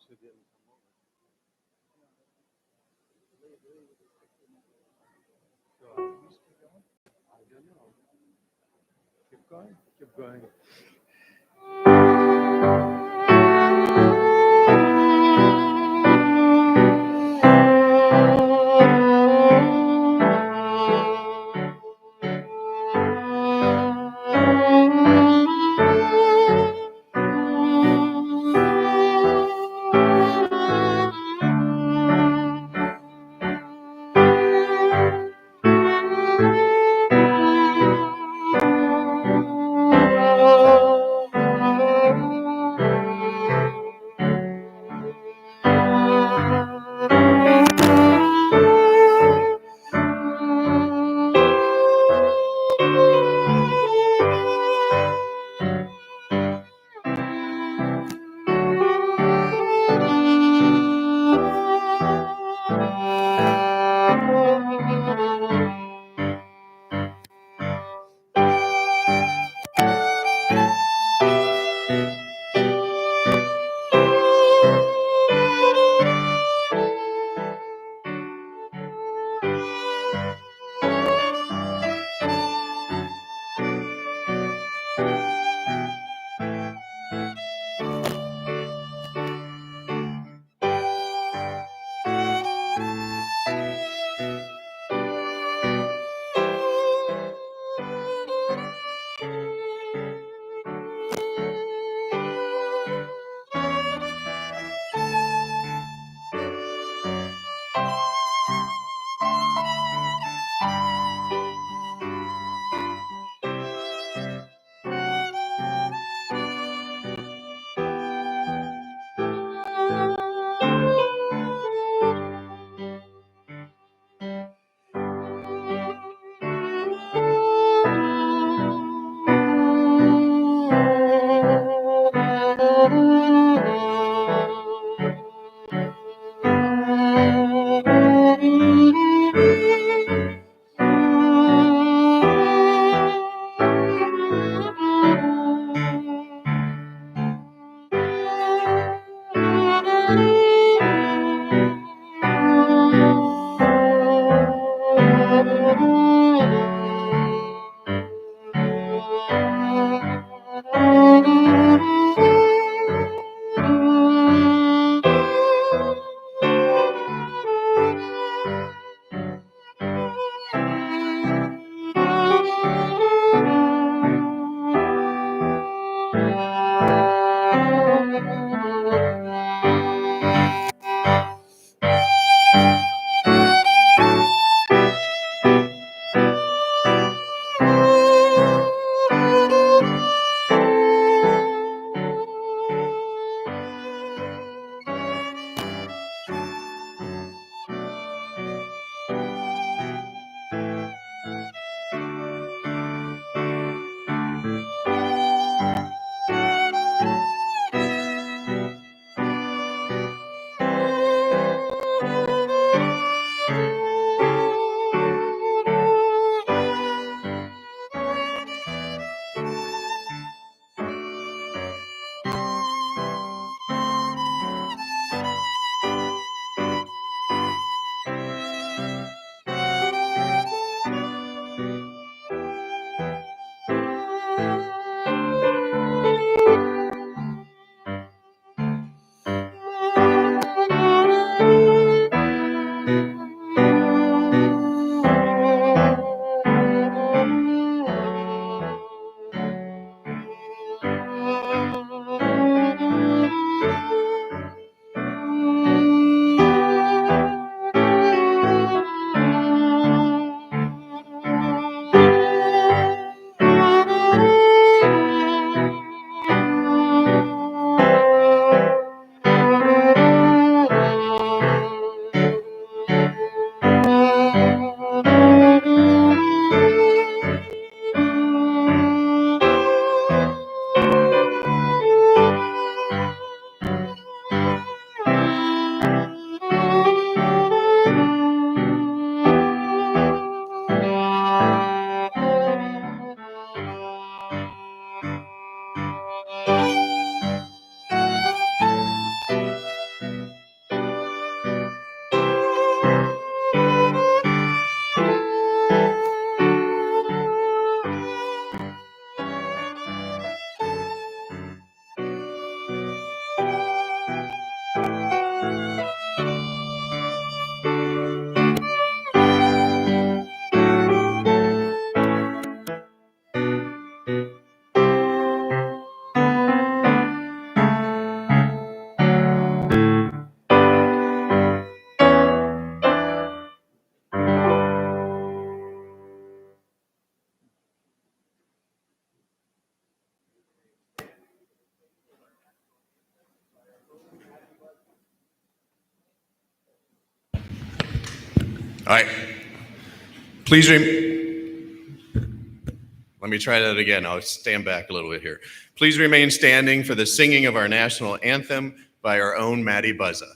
Keep going. All right. Let me try that again. I'll stand back a little bit here. Please remain standing for the singing of our national anthem by our own Maddie Buzza.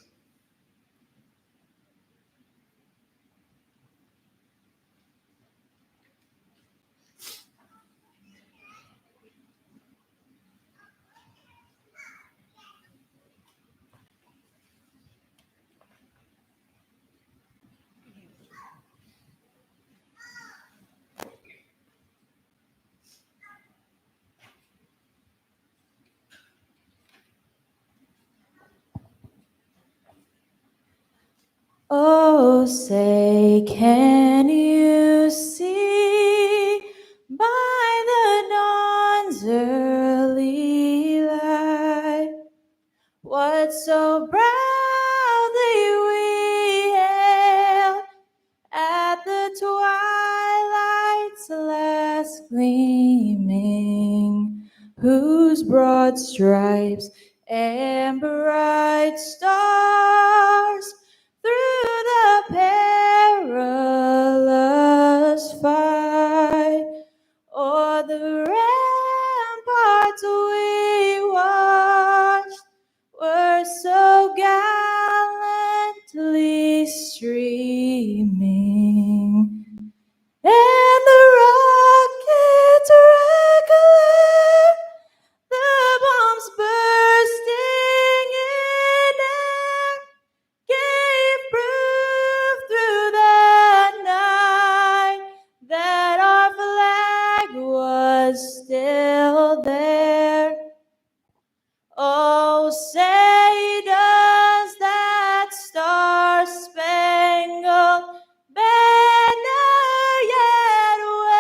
Oh, say, can you see by the dawn's early light what so proudly we hailed at the twilight's last gleaming, whose broad stripes and bright stars through the perilous fight o'er the ramparts we watched were so gallantly streaming, and the rockets regular, the bombs bursting in air, gave proof through the night that our flag was still there. Oh, say does that star-spangled banner yet wave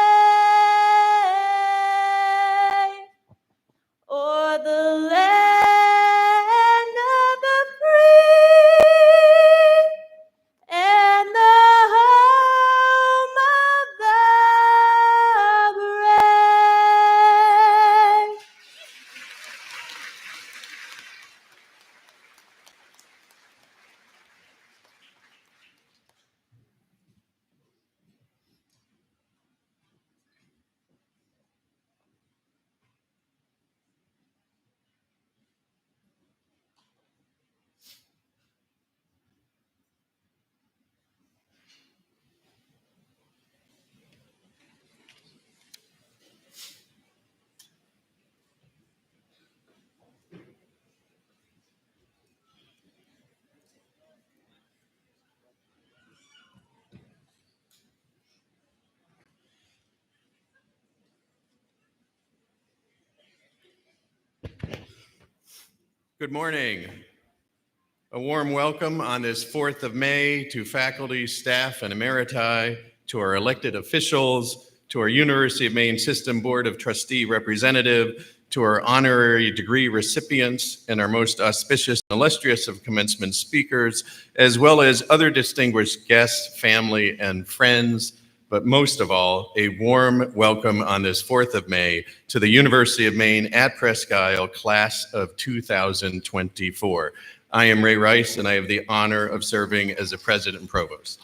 o'er the land of the free and the home of the brave? Good morning. A warm welcome on this 4th of May to faculty, staff, and emeriti, to our elected officials, to our University of Maine System Board of Trustee representative, to our honorary degree recipients, and our most auspicious and illustrious of commencement speakers, as well as other distinguished guests, family, and friends. But most of all, a warm welcome on this 4th of May to the University of Maine at Presque class of 2024. I am Ray Rice, and I have the honor of serving as the president and provost.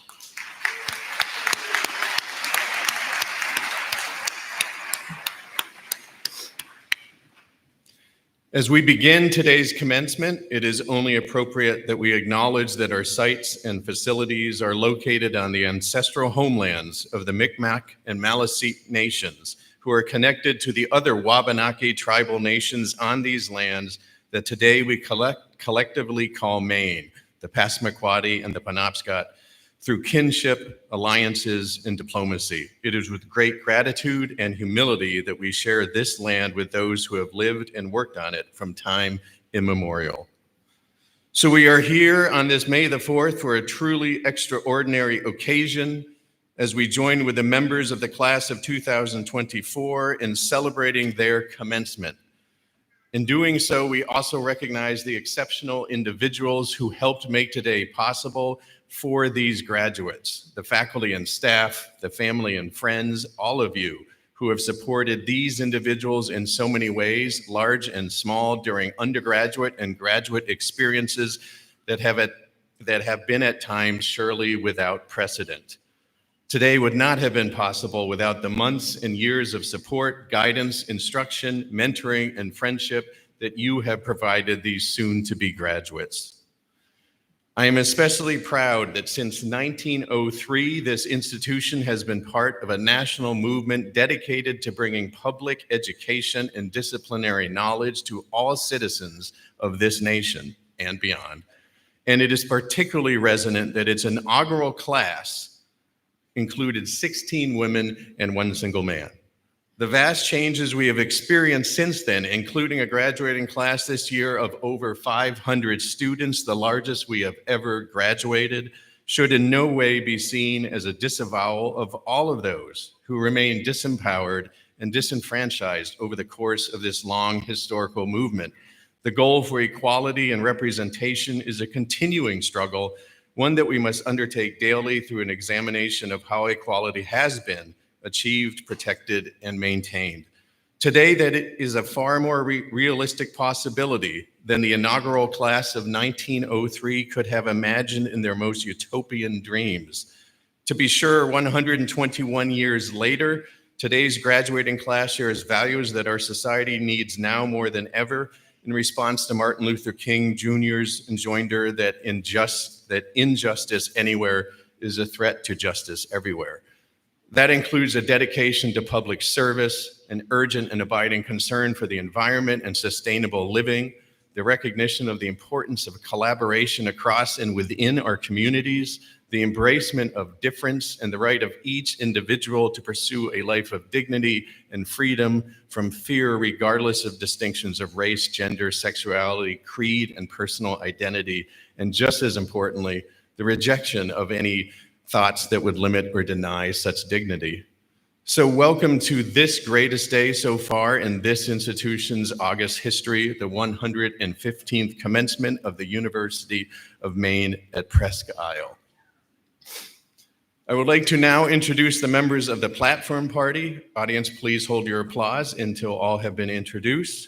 As we begin today's commencement, it is only appropriate that we acknowledge that our sites and facilities are located on the ancestral homelands of the Mi'kmaq and Maliseet nations, who are connected to the other Wabanaki tribal nations on these lands that today we collectively call Maine, the Passamaquoddy and the Penobscot, through kinship, alliances, and diplomacy. It is with great gratitude and humility that we share this land with those who have lived and worked on it from time immemorial. So we are here on this May the 4th for a truly extraordinary occasion as we join with the members of the class of 2024 in celebrating their commencement. In doing so, we also recognize the exceptional individuals who helped make today possible for these graduates, the faculty and staff, the family and friends, all of you who have supported these individuals in so many ways, large and small, during undergraduate and graduate experiences that that have been at times surely without precedent. Today would not have been possible without the months and years of support, guidance, instruction, mentoring, and friendship that you have provided these soon-to-be graduates. I am especially proud that since 1903, this institution has been part of a national movement dedicated to bringing public education and disciplinary knowledge to all citizens of this nation and beyond. And it is particularly resonant that its inaugural class included 16 women and 1 single man. The vast changes we have experienced since then, including a graduating class this year of over 500 students, the largest we have ever graduated, should in no way be seen as a disavowal of all of those who remain disempowered and disenfranchised over the course of this long historical movement. The goal for equality and representation is a continuing struggle, one that we must undertake daily through an examination of how equality has been achieved, protected, and maintained. Today, that it is a far more realistic possibility than the inaugural class of 1903 could have imagined in their most utopian dreams. To be sure, 121 years later, today's graduating class shares values that our society needs now more than ever, in response to Martin Luther King Jr.'s enjoinder that injustice anywhere is a threat to justice everywhere. That includes a dedication to public service, an urgent and abiding concern for the environment and sustainable living, the recognition of the importance of collaboration across and within our communities, the embracement of difference and the right of each individual to pursue a life of dignity and freedom from fear, regardless of distinctions of race, gender, sexuality, creed, and personal identity. And just as importantly, the rejection of any thoughts that would limit or deny such dignity. So welcome to this greatest day so far in this institution's August history, the 115th commencement of the University of Maine at Presque Isle. I would like to now introduce the members of the platform party. Audience, please hold your applause until all have been introduced.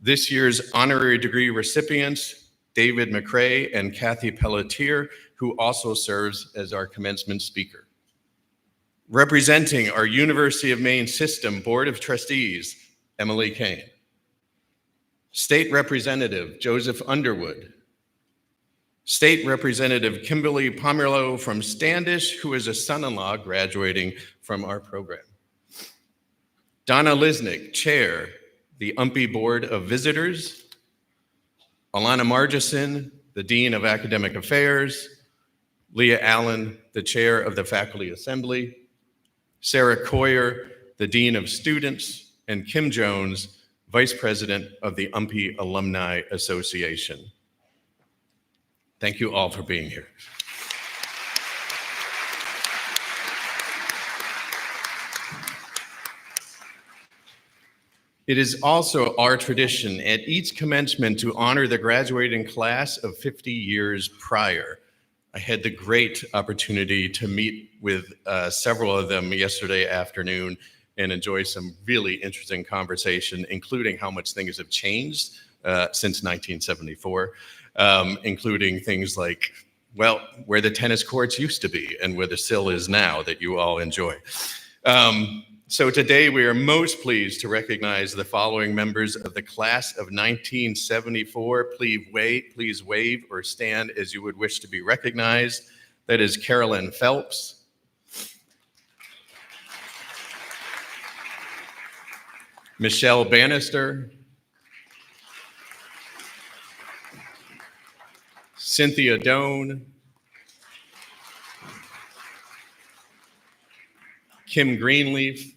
This year's honorary degree recipients, David McCrae and Kathy Pelletier, who also serves as our commencement speaker. Representing our University of Maine System Board of Trustees, Emily Kane. State Representative Joseph Underwood. State Representative Kimberly Pomerleau from Standish, who is a son-in-law graduating from our program. Donna Lisnick, Chair, the UMPI Board of Visitors. Alana Margison, the Dean of Academic Affairs. Leah Allen, the Chair of the Faculty Assembly. Sarah Coyer, the Dean of Students. And Kim Jones, Vice President of the UMPI Alumni Association. Thank you all for being here. It is also our tradition at each commencement to honor the graduating class of 50 years prior. I had the great opportunity to meet with several of them yesterday afternoon and enjoy some really interesting conversation, including how much things have changed since 1974. Including things like, well, where the tennis courts used to be and where the sill is now that you all enjoy. So today we are most pleased to recognize the following members of the class of 1974. Please wave or stand as you would wish to be recognized. That is Carolyn Phelps. Michelle Bannister. Cynthia Doan, Kim Greenleaf,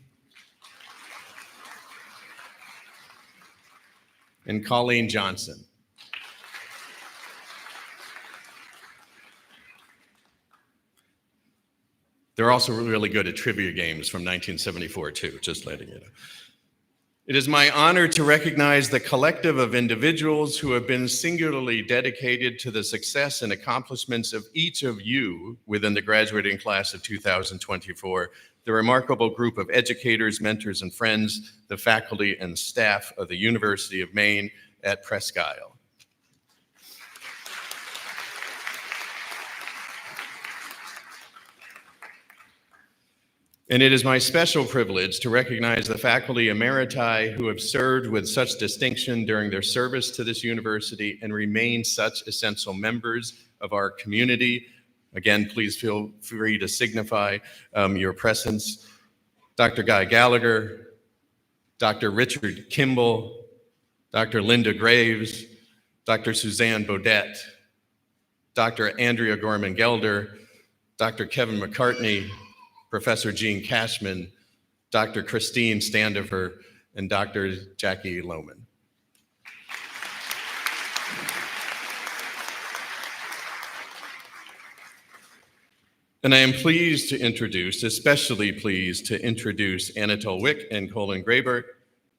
and Colleen Johnson. They're also really good at trivia games from 1974 too, just letting you know. It is my honor to recognize the collective of individuals who have been singularly dedicated to the success and accomplishments of each of you within the graduating class of 2024, the remarkable group of educators, mentors, and friends, the faculty and staff of the University of Maine at Presque Isle. And it is my special privilege to recognize the faculty emeriti who have served with such distinction during their service to this university and remain such essential members of our community. Again, please feel free to signify your presence. Dr. Guy Gallagher, Dr. Richard Kimball, Dr. Linda Graves, Dr. Suzanne Bodette, Dr. Andrea Gorman-Gelder, Dr. Kevin McCartney, Professor Gene Cashman, Dr. Christine Standifer, and Dr. Jackie Lohman. And I am pleased to introduce, especially pleased to introduce Anatole Wick and Colin Graber.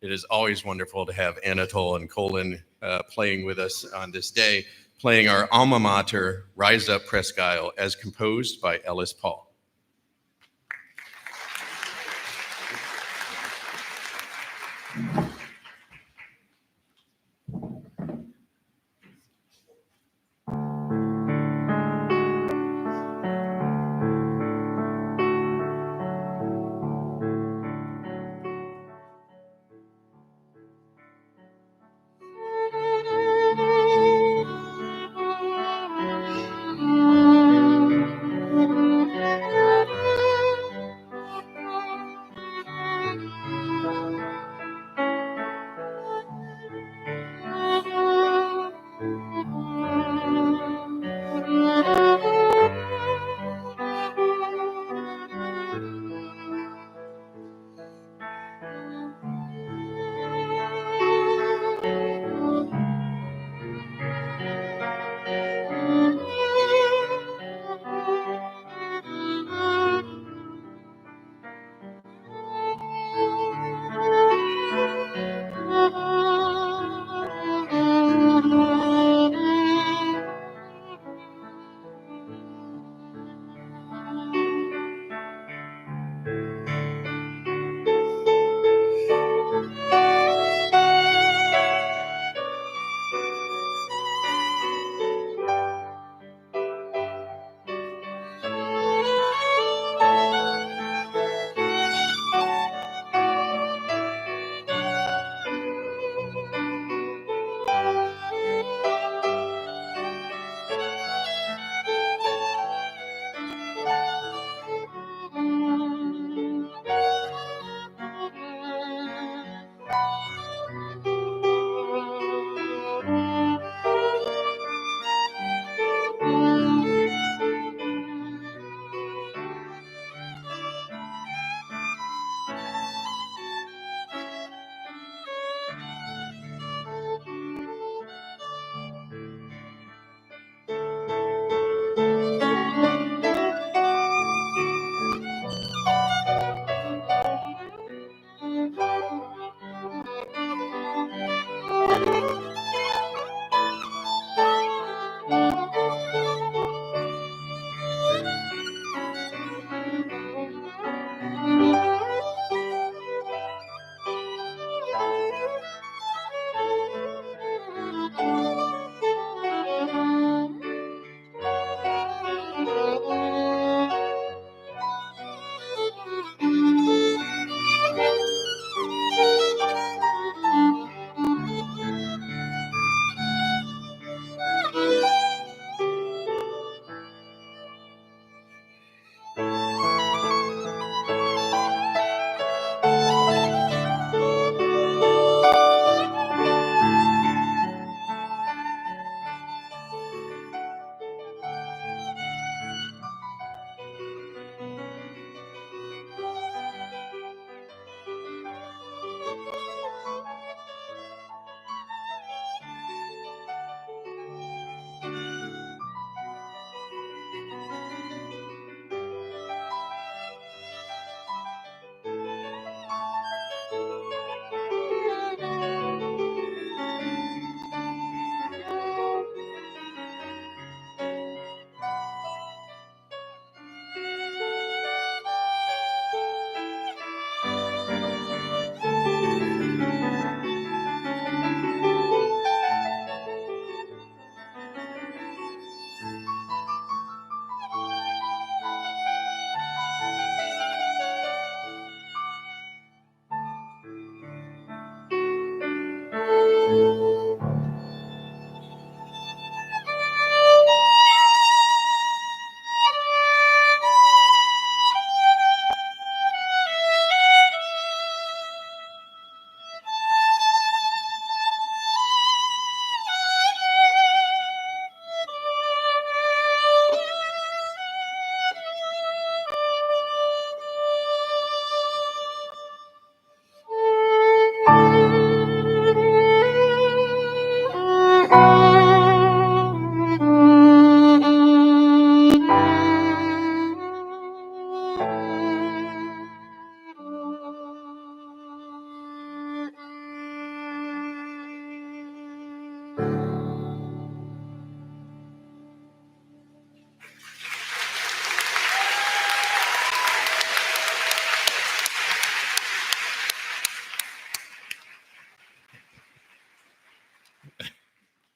It is always wonderful to have Anatole and Colin playing with us on this day, playing our alma mater, Rise Up Presque, as composed by Ellis Paul.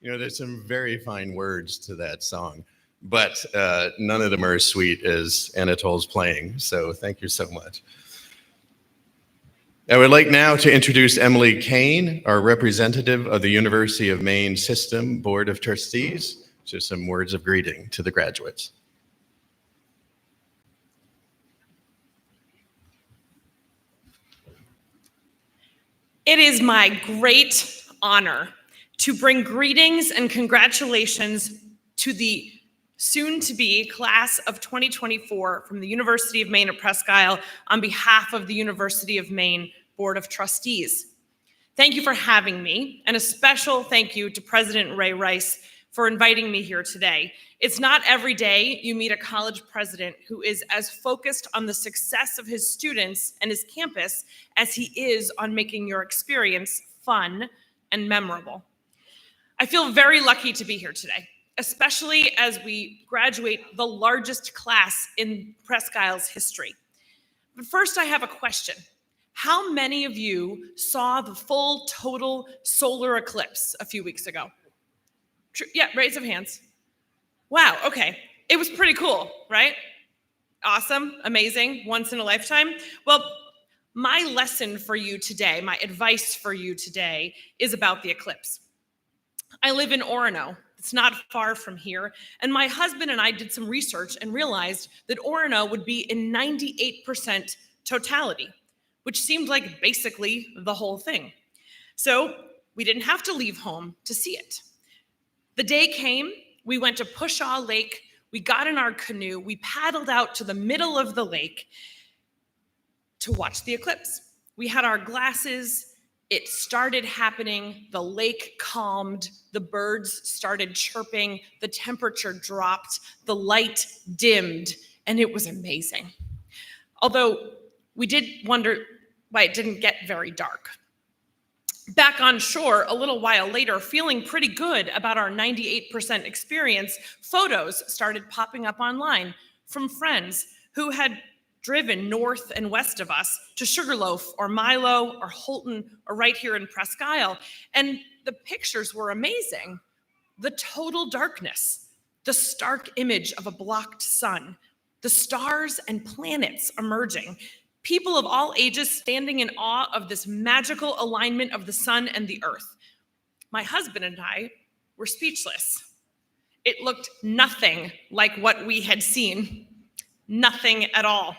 You know, there's some very fine words to that song, but none of them are as sweet as Anatol's playing. So thank you so much. I would like now to introduce Emily Kane, our representative of the University of Maine System Board of Trustees. Just some words of greeting to the graduates. It is my great honor to bring greetings and congratulations to the soon-to-be class of 2024 from the University of Maine at Presque on behalf of the University of Maine Board of Trustees. Thank you for having me, and a special thank you to President Ray Rice for inviting me here today. It's not every day you meet a college president who is as focused on the success of his students and his campus as he is on making your experience fun and memorable. I feel very lucky to be here today, especially as we graduate the largest class in Presque Isle's history. But first, I have a question. How many of you saw the full total solar eclipse a few weeks ago? Yeah, raise of hands. Wow, okay. It was pretty cool, right? Awesome, amazing, once in a lifetime. Well, my lesson for you today, my advice for you today is about the eclipse. I live in Orono. It's not far from here. And my husband and I did some research and realized that Orono would be in 98% totality, which seemed like basically the whole thing. So we didn't have to leave home to see it. The day came, we went to Pushaw Lake, we got in our canoe, we paddled out to the middle of the lake to watch the eclipse. We had our glasses, it started happening, the lake calmed, the birds started chirping, the temperature dropped, the light dimmed, and it was amazing. Although we did wonder why it didn't get very dark. Back on shore a little while later, feeling pretty good about our 98% experience, photos started popping up online from friends who had driven north and west of us to Sugarloaf or Milo or Holton or right here in Presque Isle. And the pictures were amazing. The total darkness, the stark image of a blocked sun, the stars and planets emerging, people of all ages standing in awe of this magical alignment of the sun and the earth. My husband and I were speechless. It looked nothing like what we had seen, nothing at all.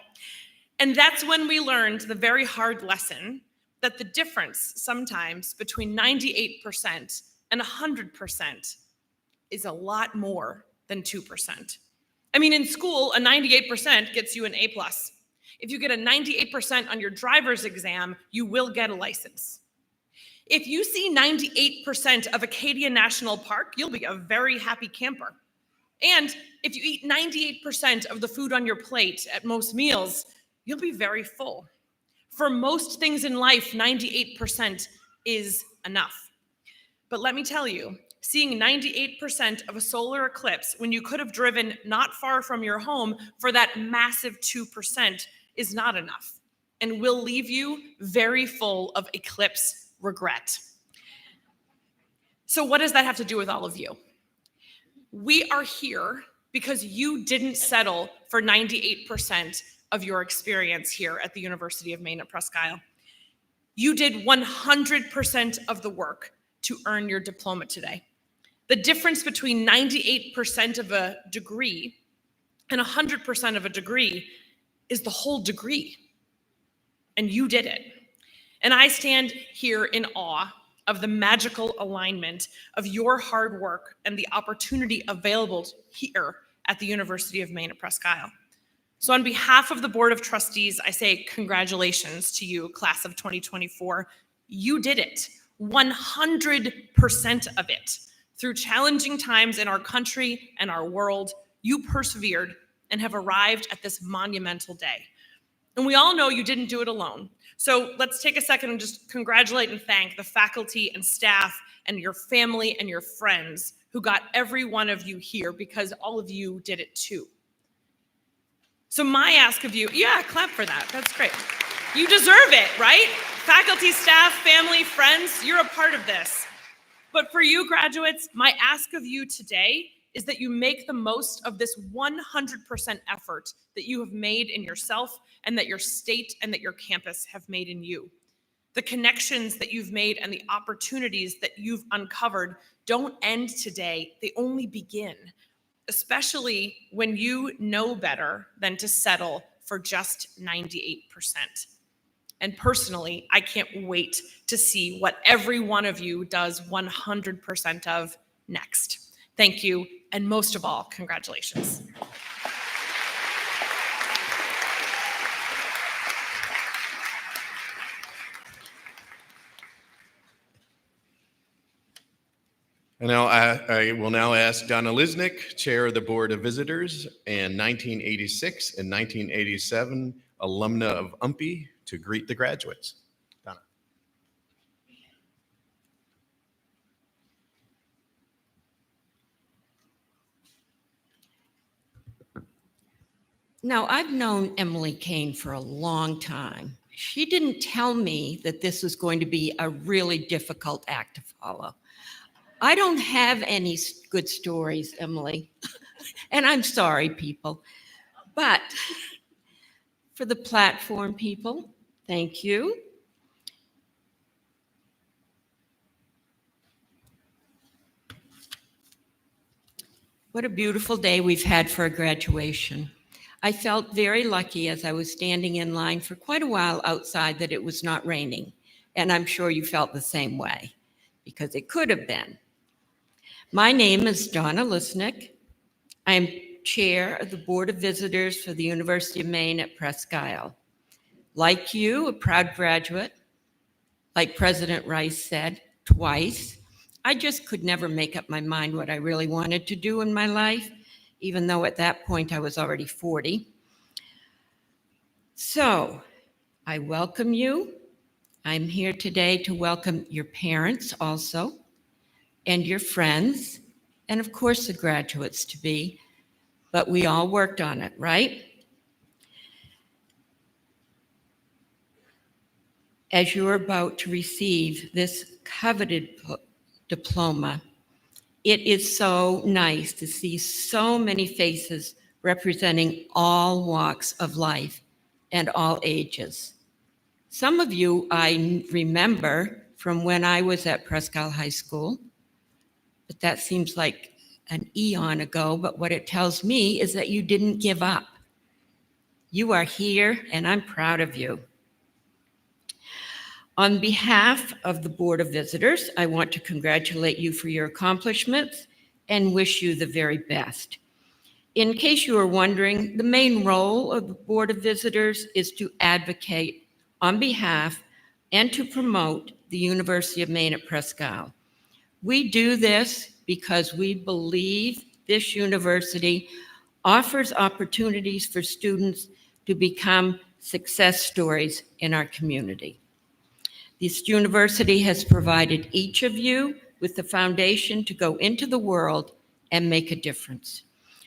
And that's when we learned the very hard lesson that the difference sometimes between 98% and 100% is a lot more than 2%. I mean, in school, a 98% gets you an A+. If you get a 98% on your driver's exam, you will get a license. If you see 98% of Acadia National Park, you'll be a very happy camper. And if you eat 98% of the food on your plate at most meals, you'll be very full. For most things in life, 98% is enough. But let me tell you, seeing 98% of a solar eclipse when you could have driven not far from your home for that massive 2% is not enough and will leave you very full of eclipse regret. So what does that have to do with all of you? We are here because you didn't settle for 98% of your experience here at the University of Maine at Presque Isle. You did 100% of the work to earn your diploma today. The difference between 98% of a degree and 100% of a degree is the whole degree. And you did it. And I stand here in awe of the magical alignment of your hard work and the opportunity available here at the University of Maine at Presque Isle. So on behalf of the Board of Trustees, I say congratulations to you, class of 2024. You did it, 100% of it. Through challenging times in our country and our world, you persevered and have arrived at this monumental day. And we all know you didn't do it alone. So let's take a second and just congratulate and thank the faculty and staff and your family and your friends who got every one of you here, because all of you did it too. So my ask of you, yeah, clap for that. That's great. You deserve it, right? Faculty, staff, family, friends, you're a part of this. But for you graduates, my ask of you today is that you make the most of this 100% effort that you have made in yourself and that your state and that your campus have made in you. The connections that you've made and the opportunities that you've uncovered don't end today, they only begin, especially when you know better than to settle for just 98%. And personally, I can't wait to see what every one of you does 100% of next. Thank you, and most of all, congratulations. And now I will now ask Donna Lisnick, Chair of the Board of Visitors and 1986 and 1987 alumna of UMPI, to greet the graduates. Donna. Now, I've known Emily Kane for a long time. She didn't tell me that this was going to be a really difficult act to follow. I don't have any good stories, Emily, and I'm sorry, people. But for the platform people, thank you. What a beautiful day we've had for a graduation. I felt very lucky as I was standing in line for quite a while outside that it was not raining. And I'm sure you felt the same way, because it could have been. My name is Donna Lisnick. I am Chair of the Board of Visitors for the University of Maine at Presque. Like you, a proud graduate, like President Rice said twice, I just could never make up my mind what I really wanted to do in my life, even though at that point I was already 40. So I welcome you. I'm here today to welcome your parents also, and your friends, and of course the graduates to be, but we all worked on it, right? As you're about to receive this coveted diploma, it is so nice to see so many faces representing all walks of life and all ages. Some of you I remember from when I was at Presque High School, but that seems like an eon ago, but what it tells me is that you didn't give up. You are here, and I'm proud of you. On behalf of the Board of Visitors, I want to congratulate you for your accomplishments and wish you the very best. In case you are wondering, the main role of the Board of Visitors is to advocate on behalf and to promote the University of Maine at Presque. We do this because we believe this university offers opportunities for students to become success stories in our community. This university has provided each of you with the foundation to go into the world and make a difference.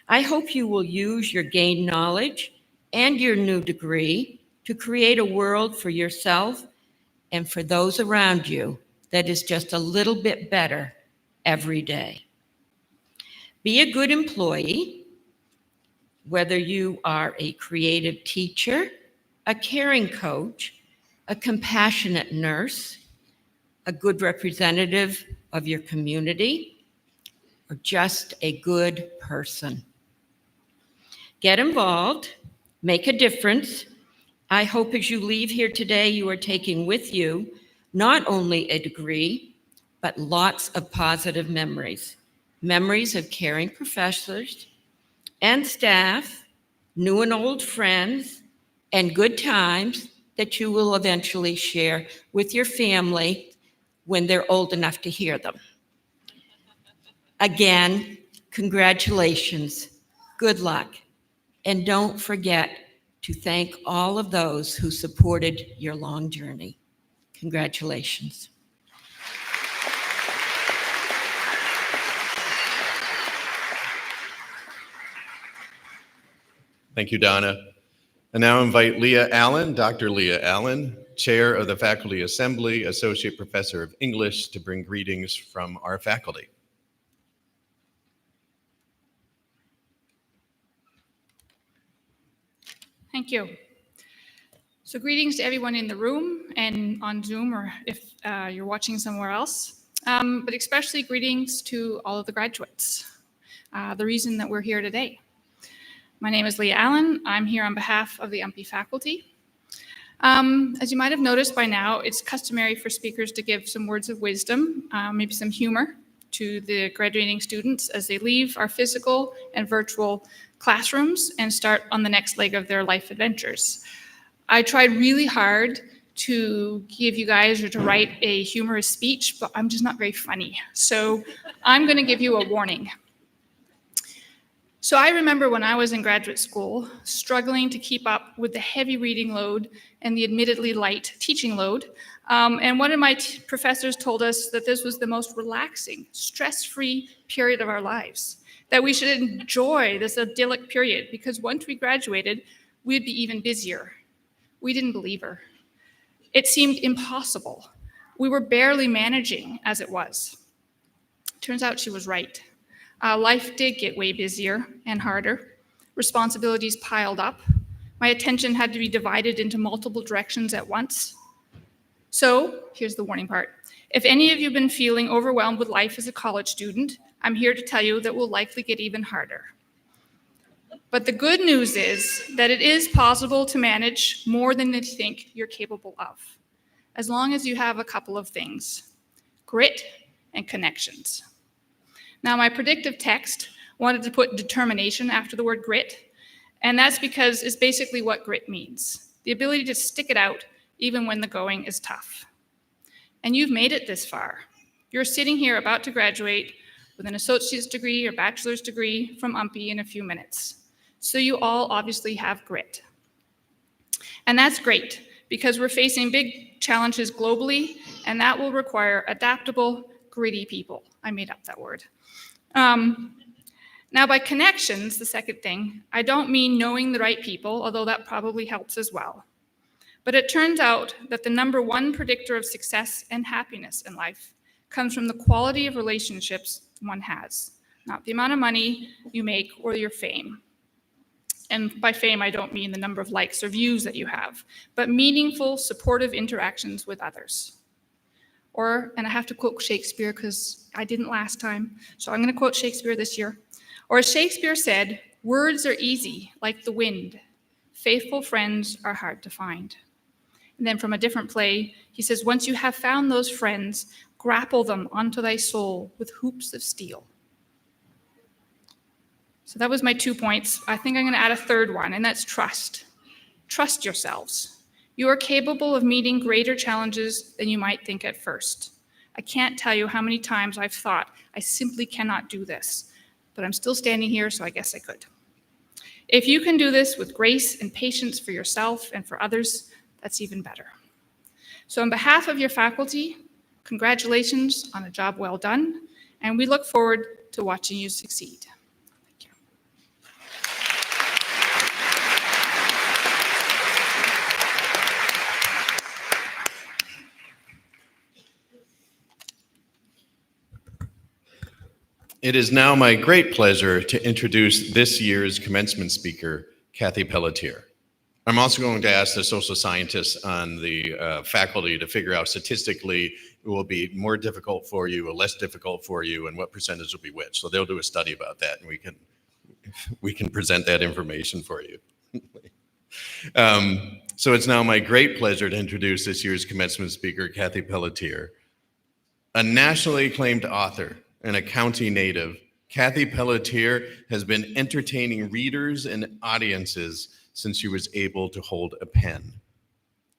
I hope you will use your gained knowledge and your new degree to create a world for yourself and for those around you that is just a little bit better every day. Be a good employee, whether you are a creative teacher, a caring coach, a compassionate nurse, a good representative of your community, or just a good person. Get involved, make a difference. I hope as you leave here today, you are taking with you not only a degree, but lots of positive memories. Memories of caring professors and staff, new and old friends, and good times that you will eventually share with your family when they're old enough to hear them. Again, congratulations, good luck, and don't forget to thank all of those who supported your long journey. Congratulations. Thank you, Donna. And now invite Leah Allen, Dr. Leah Allen, Chair of the Faculty Assembly, Associate Professor of English, to bring greetings from our faculty. Thank you. So greetings to everyone in the room and on Zoom, or if you're watching somewhere else, but especially greetings to all of the graduates, the reason that we're here today. My name is Leah Allen. I'm here on behalf of the UMPI faculty. As you might have noticed by now, it's customary for speakers to give some words of wisdom, maybe some humor to the graduating students as they leave our physical and virtual classrooms and start on the next leg of their life adventures. I tried really hard to give you guys or to write a humorous speech, but I'm just not very funny. So I'm going to give you a warning. So I remember when I was in graduate school, struggling to keep up with the heavy reading load and the admittedly light teaching load. And one of my professors told us that this was the most relaxing, stress-free period of our lives, that we should enjoy this idyllic period because once we graduated, we'd be even busier. We didn't believe her. It seemed impossible. We were barely managing as it was. Turns out she was right. Life did get way busier and harder. Responsibilities piled up. My attention had to be divided into multiple directions at once. So here's the warning part. If any of you have been feeling overwhelmed with life as a college student, I'm here to tell you that will likely get even harder. But the good news is that it is possible to manage more than you think you're capable of, as long as you have a couple of things: grit and connections. Now, my predictive text wanted to put determination after the word grit, and that's because it's basically what grit means: the ability to stick it out even when the going is tough. And you've made it this far. You're sitting here about to graduate with an associate's degree or bachelor's degree from UMPI in a few minutes. So you all obviously have grit. And that's great because we're facing big challenges globally, and that will require adaptable, gritty people. I made up that word. Now, by connections, the second thing, I don't mean knowing the right people, although that probably helps as well. But it turns out that the number one predictor of success and happiness in life comes from the quality of relationships one has, not the amount of money you make or your fame. And by fame, I don't mean the number of likes or views that you have, but meaningful, supportive interactions with others. And I have to quote Shakespeare because I didn't last time, so I'm going to quote Shakespeare this year. Or as Shakespeare said, words are easy, like the wind. Faithful friends are hard to find. And then from a different play, he says, once you have found those friends, grapple them onto thy soul with hoops of steel. So that was my 2 points. I think I'm going to add a third one, and that's trust. Trust yourselves. You are capable of meeting greater challenges than you might think at first. I can't tell you how many times I've thought, I simply cannot do this, but I'm still standing here, so I guess I could. If you can do this with grace and patience for yourself and for others, that's even better. So on behalf of your faculty, congratulations on a job well done, and we look forward to watching you succeed. It is now my great pleasure to introduce this year's commencement speaker, Kathy Pelletier. I'm also going to ask the social scientists on the faculty to figure out statistically it will be more difficult for you or less difficult for you and what percentage will be which. So they'll do a study about that and we can present that information for you. So it's now my great pleasure to introduce this year's commencement speaker, Kathy Pelletier. A nationally acclaimed author and a county native, Kathy Pelletier has been entertaining readers and audiences since she was able to hold a pen.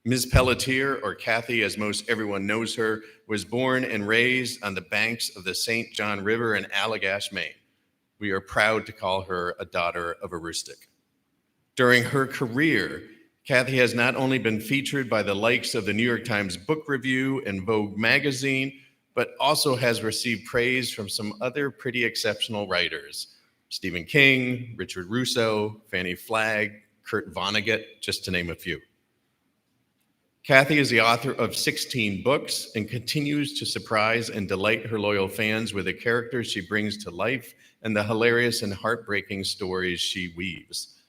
Ms. Pelletier, or Kathy as most everyone knows her, was born and raised on the banks of the St. John River in Allagash, Maine. We are proud to call her a daughter of a rustic. During her career, Kathy has not only been featured by the likes of the New York Times Book Review and Vogue magazine, but also has received praise from some other pretty exceptional writers: Stephen King, Richard Russo, Fannie Flagg, Kurt Vonnegut, just to name a few. Kathy is the author of 16 books and continues to surprise and delight her loyal fans with the characters she brings to life and the hilarious and heartbreaking stories she weaves.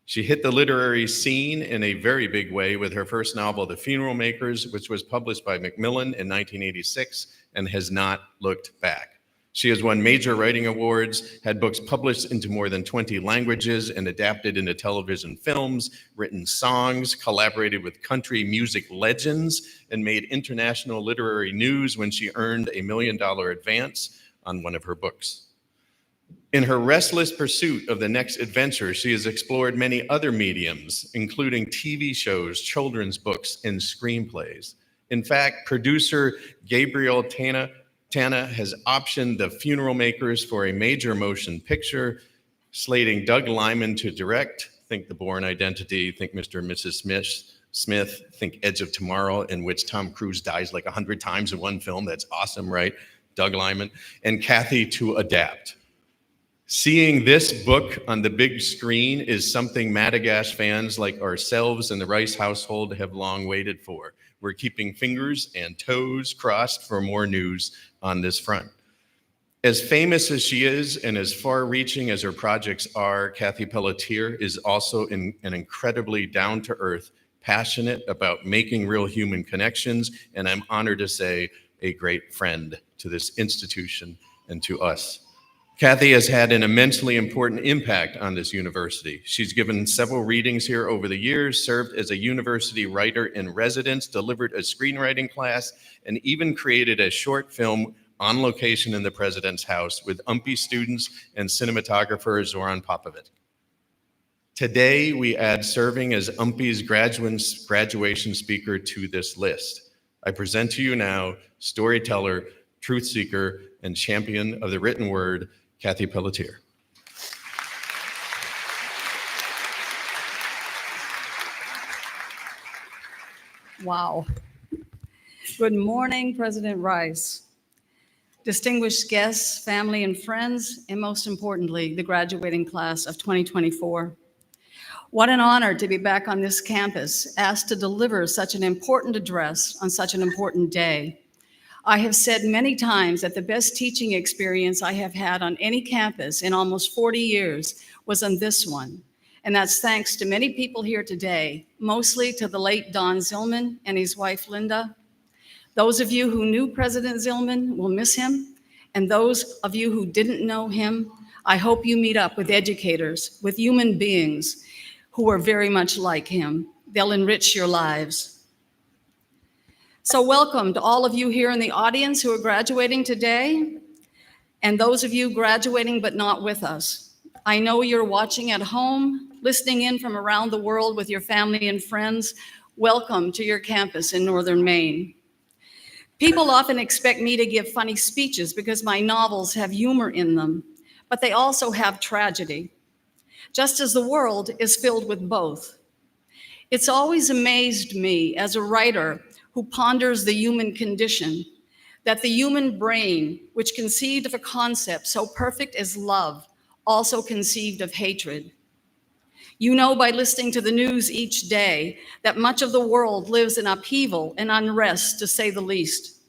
She hit the literary scene in a very big way with her first novel, The Funeral Makers, which was published by Macmillan in 1986 and has not looked back. She has won major writing awards, had books published into more than 20 languages and adapted into television films, written songs, collaborated with country music legends, and made international literary news when she earned a $1 million advance on one of her books. In her restless pursuit of the next adventure, she has explored many other mediums, including TV shows, children's books, and screenplays. In fact, producer Gabriel Tana has optioned The Funeral Makers for a major motion picture, slating Doug Liman to direct. Think The Bourne Identity, think Mr. and Mrs. Smith, think Edge of Tomorrow, in which Tom Cruise dies like 100 times in one film. That's awesome, right? Doug Liman. And Kathy to adapt. Seeing this book on the big screen is something Madagash fans like ourselves and the Rice household have long waited for. We're keeping fingers and toes crossed for more news on this front. As famous as she is and as far-reaching as her projects are, Kathy Pelletier is also an incredibly down-to-earth, passionate about making real human connections, and I'm honored to say a great friend to this institution and to us. Kathy has had an immensely important impact on this university. She's given several readings here over the years, served as a university writer in residence, delivered a screenwriting class, and even created a short film on location in the president's house with UMPI students and cinematographer Zoran Popovic. Today, we add serving as UMPI's graduation speaker to this list. I present to you now storyteller, truth seeker, and champion of the written word, Kathy Pelletier. Wow. Good morning, President Rice, distinguished guests, family and friends, and most importantly, the graduating class of 2024. What an honor to be back on this campus, asked to deliver such an important address on such an important day. I have said many times that the best teaching experience I have had on any campus in almost 40 years was on this one. And that's thanks to many people here today, mostly to the late Don Zillman and his wife, Linda. Those of you who knew President Zillman will miss him. And those of you who didn't know him, I hope you meet up with educators, with human beings who are very much like him. They'll enrich your lives. So welcome to all of you here in the audience who are graduating today, and those of you graduating but not with us. I know you're watching at home, listening in from around the world with your family and friends. Welcome to your campus in Northern Maine. People often expect me to give funny speeches because my novels have humor in them, but they also have tragedy, just as the world is filled with both. It's always amazed me as a writer who ponders the human condition, that the human brain, which conceived of a concept so perfect as love, also conceived of hatred. You know by listening to the news each day that much of the world lives in upheaval and unrest, to say the least.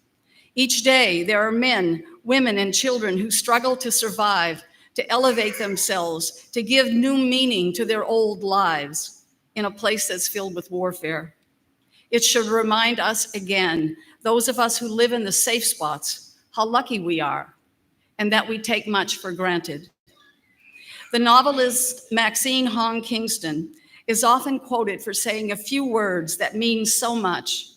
Each day, there are men, women, and children who struggle to survive, to elevate themselves, to give new meaning to their old lives in a place that's filled with warfare. It should remind us again, those of us who live in the safe spots, how lucky we are and that we take much for granted. The novelist Maxine Hong Kingston is often quoted for saying a few words that mean so much.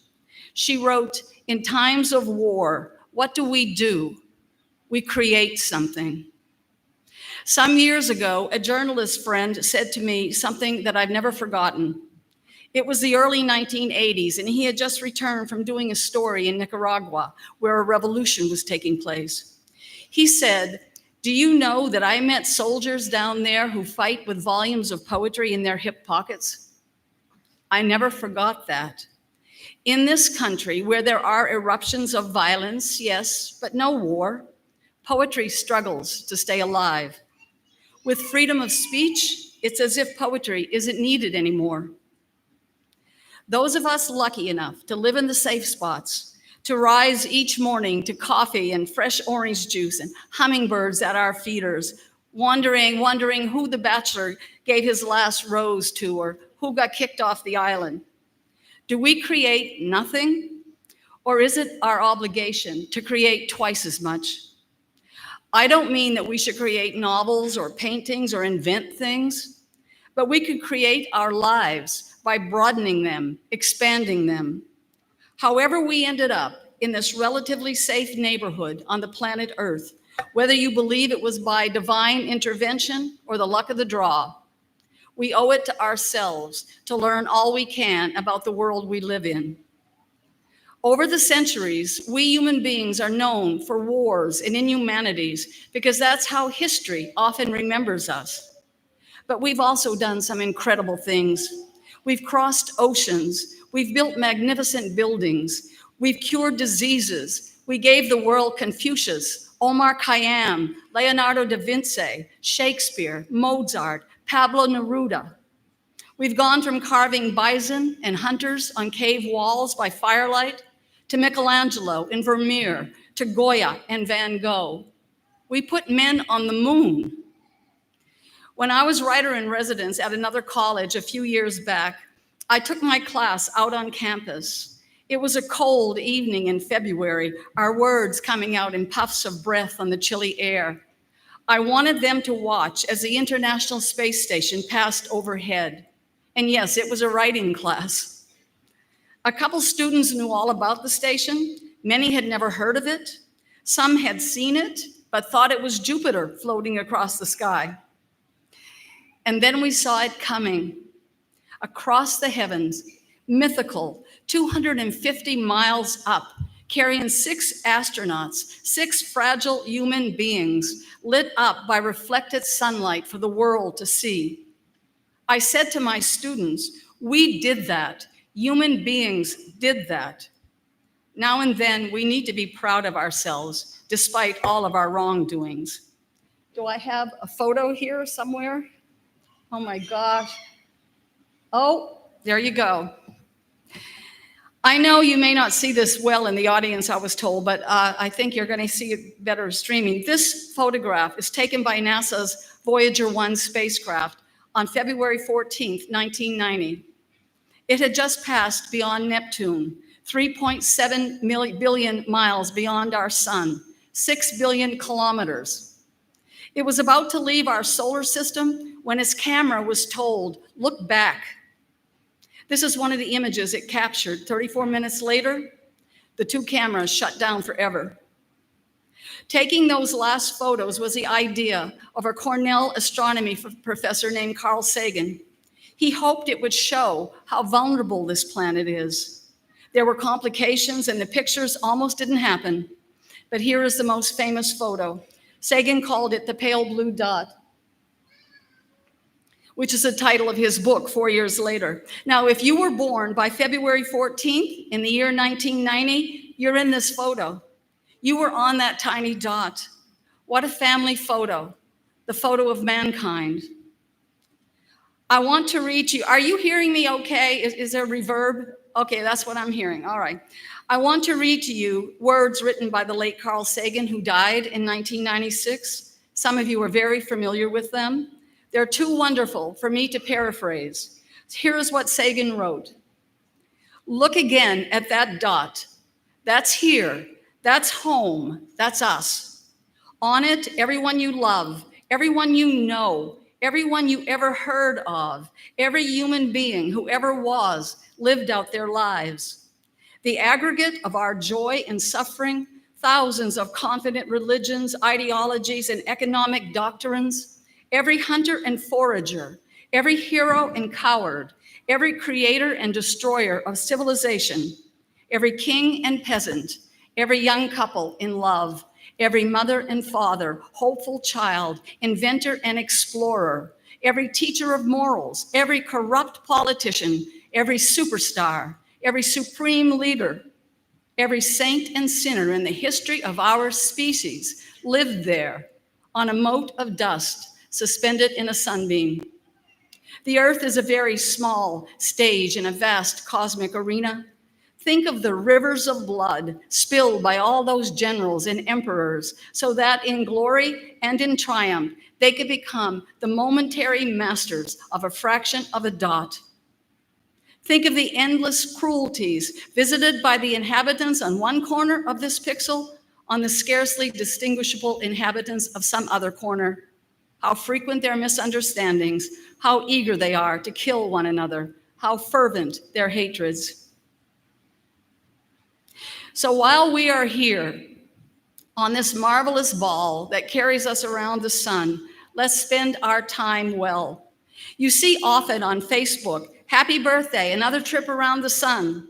She wrote, "In times of war, what do? We create something." Some years ago, a journalist friend said to me something that I've never forgotten. It was the early 1980s, and he had just returned from doing a story in Nicaragua where a revolution was taking place. He said, "Do you know that I met soldiers down there who fight with volumes of poetry in their hip pockets?" I never forgot that. In this country, where there are eruptions of violence, yes, but no war, poetry struggles to stay alive. With freedom of speech, it's as if poetry isn't needed anymore. Those of us lucky enough to live in the safe spots, to rise each morning to coffee and fresh orange juice and hummingbirds at our feeders, wondering who the bachelor gave his last rose to or who got kicked off the island. Do we create nothing? Or is it our obligation to create twice as much? I don't mean that we should create novels or paintings or invent things, but we could create our lives by broadening them, expanding them. However we ended up in this relatively safe neighborhood on the planet Earth, whether you believe it was by divine intervention or the luck of the draw, we owe it to ourselves to learn all we can about the world we live in. Over the centuries, we human beings are known for wars and inhumanities because that's how history often remembers us. But we've also done some incredible things. We've crossed oceans. We've built magnificent buildings. We've cured diseases. We gave the world Confucius, Omar Khayyam, Leonardo da Vinci, Shakespeare, Mozart, Pablo Neruda. We've gone from carving bison and hunters on cave walls by firelight to Michelangelo and Vermeer, to Goya and Van Gogh. We put men on the moon. When I was writer in residence at another college a few years back, I took my class out on campus. It was a cold evening in February, our words coming out in puffs of breath on the chilly air. I wanted them to watch as the International Space Station passed overhead. And yes, it was a writing class. A couple students knew all about the station. Many had never heard of it. Some had seen it, but thought it was Jupiter floating across the sky. And then we saw it coming across the heavens, mythical, 250 miles up, carrying 6 astronauts, 6 fragile human beings, lit up by reflected sunlight for the world to see. I said to my students, we did that. Human beings did that. Now and then, we need to be proud of ourselves, despite all of our wrongdoings. Do I have a photo here somewhere? Oh my gosh. Oh, there you go. I know you may not see this well in the audience, I was told, but I think you're going to see it better streaming. This photograph is taken by NASA's Voyager 1 spacecraft on February 14th, 1990. It had just passed beyond Neptune, 3.7 billion miles beyond our sun, 6 billion kilometers. It was about to leave our solar system when its camera was told, look back. This is one of the images it captured. 34 minutes later, the 2 cameras shut down forever. Taking those last photos was the idea of a Cornell astronomy professor named Carl Sagan. He hoped it would show how vulnerable this planet is. There were complications and the pictures almost didn't happen. But here is the most famous photo. Sagan called it the pale blue dot, which is the title of his book 4 years later. Now, if you were born by February 14th in the year 1990, you're in this photo. You were on that tiny dot. What a family photo, the photo of mankind. I want to read to you. Are you hearing me okay? Is there reverb? Okay, that's what I'm hearing. All right. I want to read to you words written by the late Carl Sagan, who died in 1996. Some of you are very familiar with them. They're too wonderful for me to paraphrase. Here is what Sagan wrote. Look again at that dot. That's here. That's home. That's us. On it, everyone you love, everyone you know, everyone you ever heard of, every human being who ever was, lived out their lives. The aggregate of our joy and suffering, thousands of confident religions, ideologies, and economic doctrines, every hunter and forager, every hero and coward, every creator and destroyer of civilization, every king and peasant, every young couple in love, every mother and father, hopeful child, inventor and explorer, every teacher of morals, every corrupt politician, every superstar, every supreme leader, every saint and sinner in the history of our species lived there on a mote of dust suspended in a sunbeam. The earth is a very small stage in a vast cosmic arena. Think of the rivers of blood spilled by all those generals and emperors so that in glory and in triumph, they could become the momentary masters of a fraction of a dot. Think of the endless cruelties visited by the inhabitants on one corner of this pixel on the scarcely distinguishable inhabitants of some other corner. How frequent their misunderstandings, how eager they are to kill one another, how fervent their hatreds. So while we are here on this marvelous ball that carries us around the sun, let's spend our time well. You see often on Facebook, happy birthday, another trip around the sun.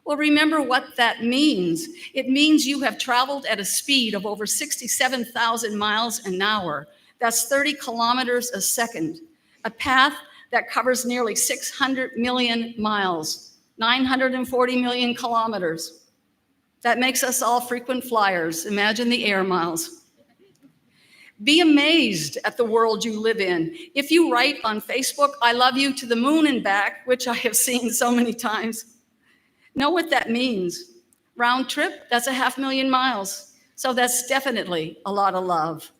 Well, remember what that means. It means you have traveled at a speed of over 67,000 miles an hour. That's 30 kilometers a second, a path that covers nearly 600 million miles, 940 million kilometers. That makes us all frequent flyers. Imagine the air miles. Be amazed at the world you live in. If you write on Facebook, I love you to the moon and back, which I have seen so many times, know what that means. Round trip, that's 500,000 miles. So that's definitely a lot of love.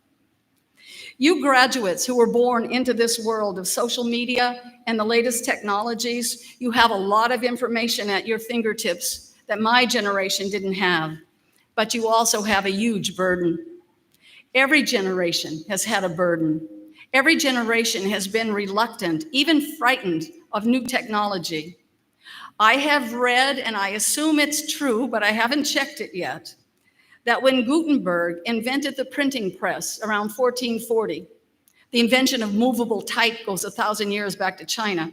You graduates who were born into this world of social media and the latest technologies, you have a lot of information at your fingertips that my generation didn't have, but you also have a huge burden. Every generation has had a burden. Every generation has been reluctant, even frightened of new technology. I have read, and I assume it's true, but I haven't checked it yet, that when Gutenberg invented the printing press around 1440, the invention of movable type goes 1,000 years back to China,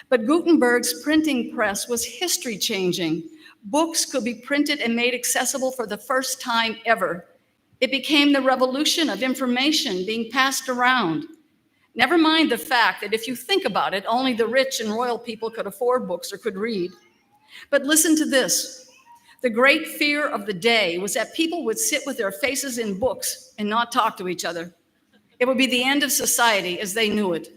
but Gutenberg's printing press was history-changing. Books could be printed and made accessible for the first time ever. It became the revolution of information being passed around. Never mind the fact that if you think about it, only the rich and royal people could afford books or could read. But listen to this. The great fear of the day was that people would sit with their faces in books and not talk to each other. It would be the end of society as they knew it.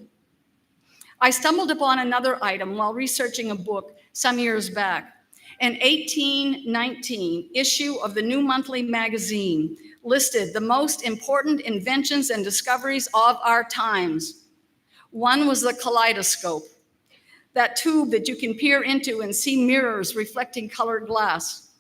I stumbled upon another item while researching a book some years back. An 1819 issue of the New Monthly magazine listed the most important inventions and discoveries of our times. One was the kaleidoscope, that tube that you can peer into and see mirrors reflecting colored glass.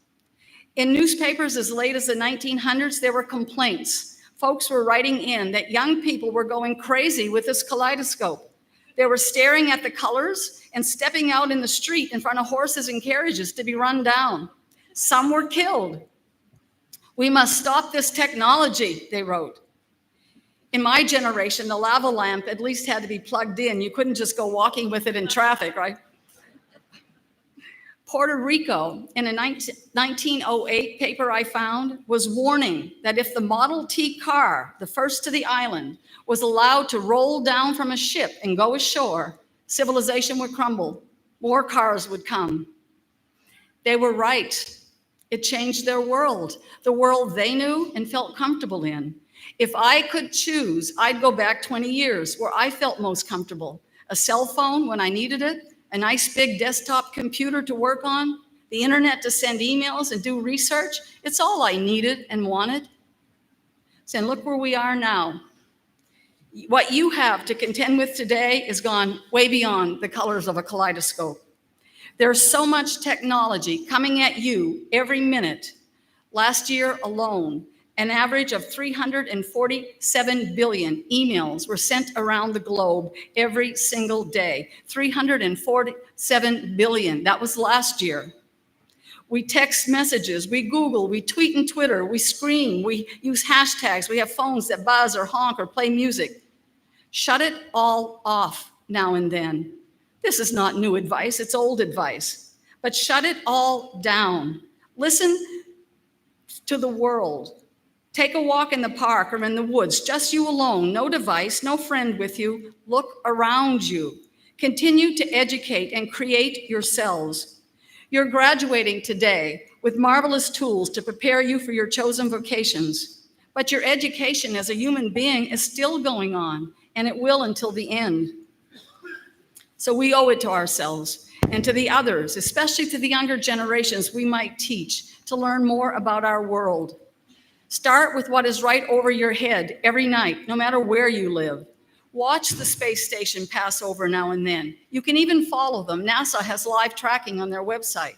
In newspapers as late as the 1900s, there were complaints. Folks were writing in that young people were going crazy with this kaleidoscope. They were staring at the colors and stepping out in the street in front of horses and carriages to be run down. Some were killed. We must stop this technology, they wrote. In my generation, the lava lamp at least had to be plugged in. You couldn't just go walking with it in traffic, right? Puerto Rico, in a 1908 paper I found, was warning that if the Model T car, the first to the island, was allowed to roll down from a ship and go ashore, civilization would crumble. More cars would come. They were right. It changed their world, the world they knew and felt comfortable in. If I could choose, I'd go back 20 years where I felt most comfortable. A cell phone when I needed it, a nice big desktop computer to work on, the internet to send emails and do research. It's all I needed and wanted. So look where we are now. What you have to contend with today is gone way beyond the colors of a kaleidoscope. There's so much technology coming at you every minute. Last year alone, an average of 347 billion emails were sent around the globe every single day. 347 billion, that was last year. We text messages, we Google, we tweet and Twitter, we scream, we use hashtags, we have phones that buzz or honk or play music. Shut it all off now and then. This is not new advice, it's old advice. But shut it all down. Listen to the world. Take a walk in the park or in the woods, just you alone, no device, no friend with you. Look around you. Continue to educate and create yourselves. You're graduating today with marvelous tools to prepare you for your chosen vocations. But your education as a human being is still going on, and it will until the end. So we owe it to ourselves and to the others, especially to the younger generations we might teach, to learn more about our world. Start with what is right over your head every night, no matter where you live. Watch the space station pass over now and then. You can even follow them. NASA has live tracking on their website.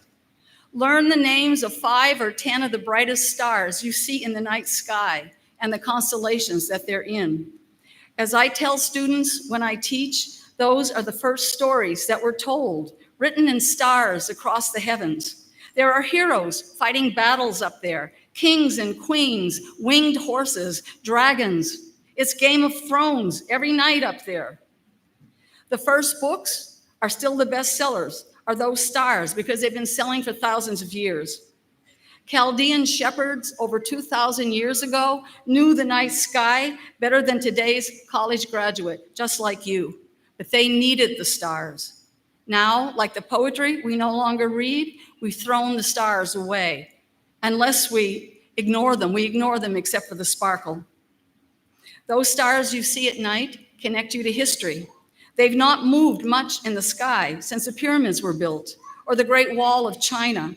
Learn the names of 5 or 10 of the brightest stars you see in the night sky and the constellations that they're in. As I tell students when I teach, those are the first stories that were told, written in stars across the heavens. There are heroes fighting battles up there, kings and queens, winged horses, dragons. It's Game of Thrones every night up there. The first books are still the best sellers, are those stars, because they've been selling for thousands of years. Chaldean shepherds over 2,000 years ago knew the night sky better than today's college graduate, just like you, but they needed the stars. Now, like the poetry we no longer read, we've thrown the stars away. Unless we ignore them except for the sparkle. Those stars you see at night connect you to history. They've not moved much in the sky since the pyramids were built, or the Great Wall of China,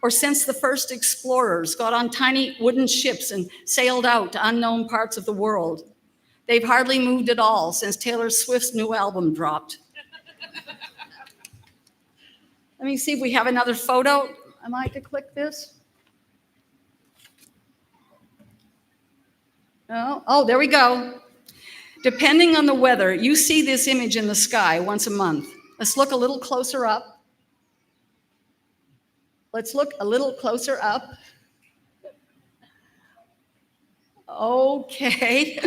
or since the first explorers got on tiny wooden ships and sailed out to unknown parts of the world. They've hardly moved at all since Taylor Swift's new album dropped. Let me see if we have another photo. Am I to click this? Oh, there we go. Depending on the weather, you see this image in the sky once a month. Let's look a little closer up. Let's look a little closer up. Okay.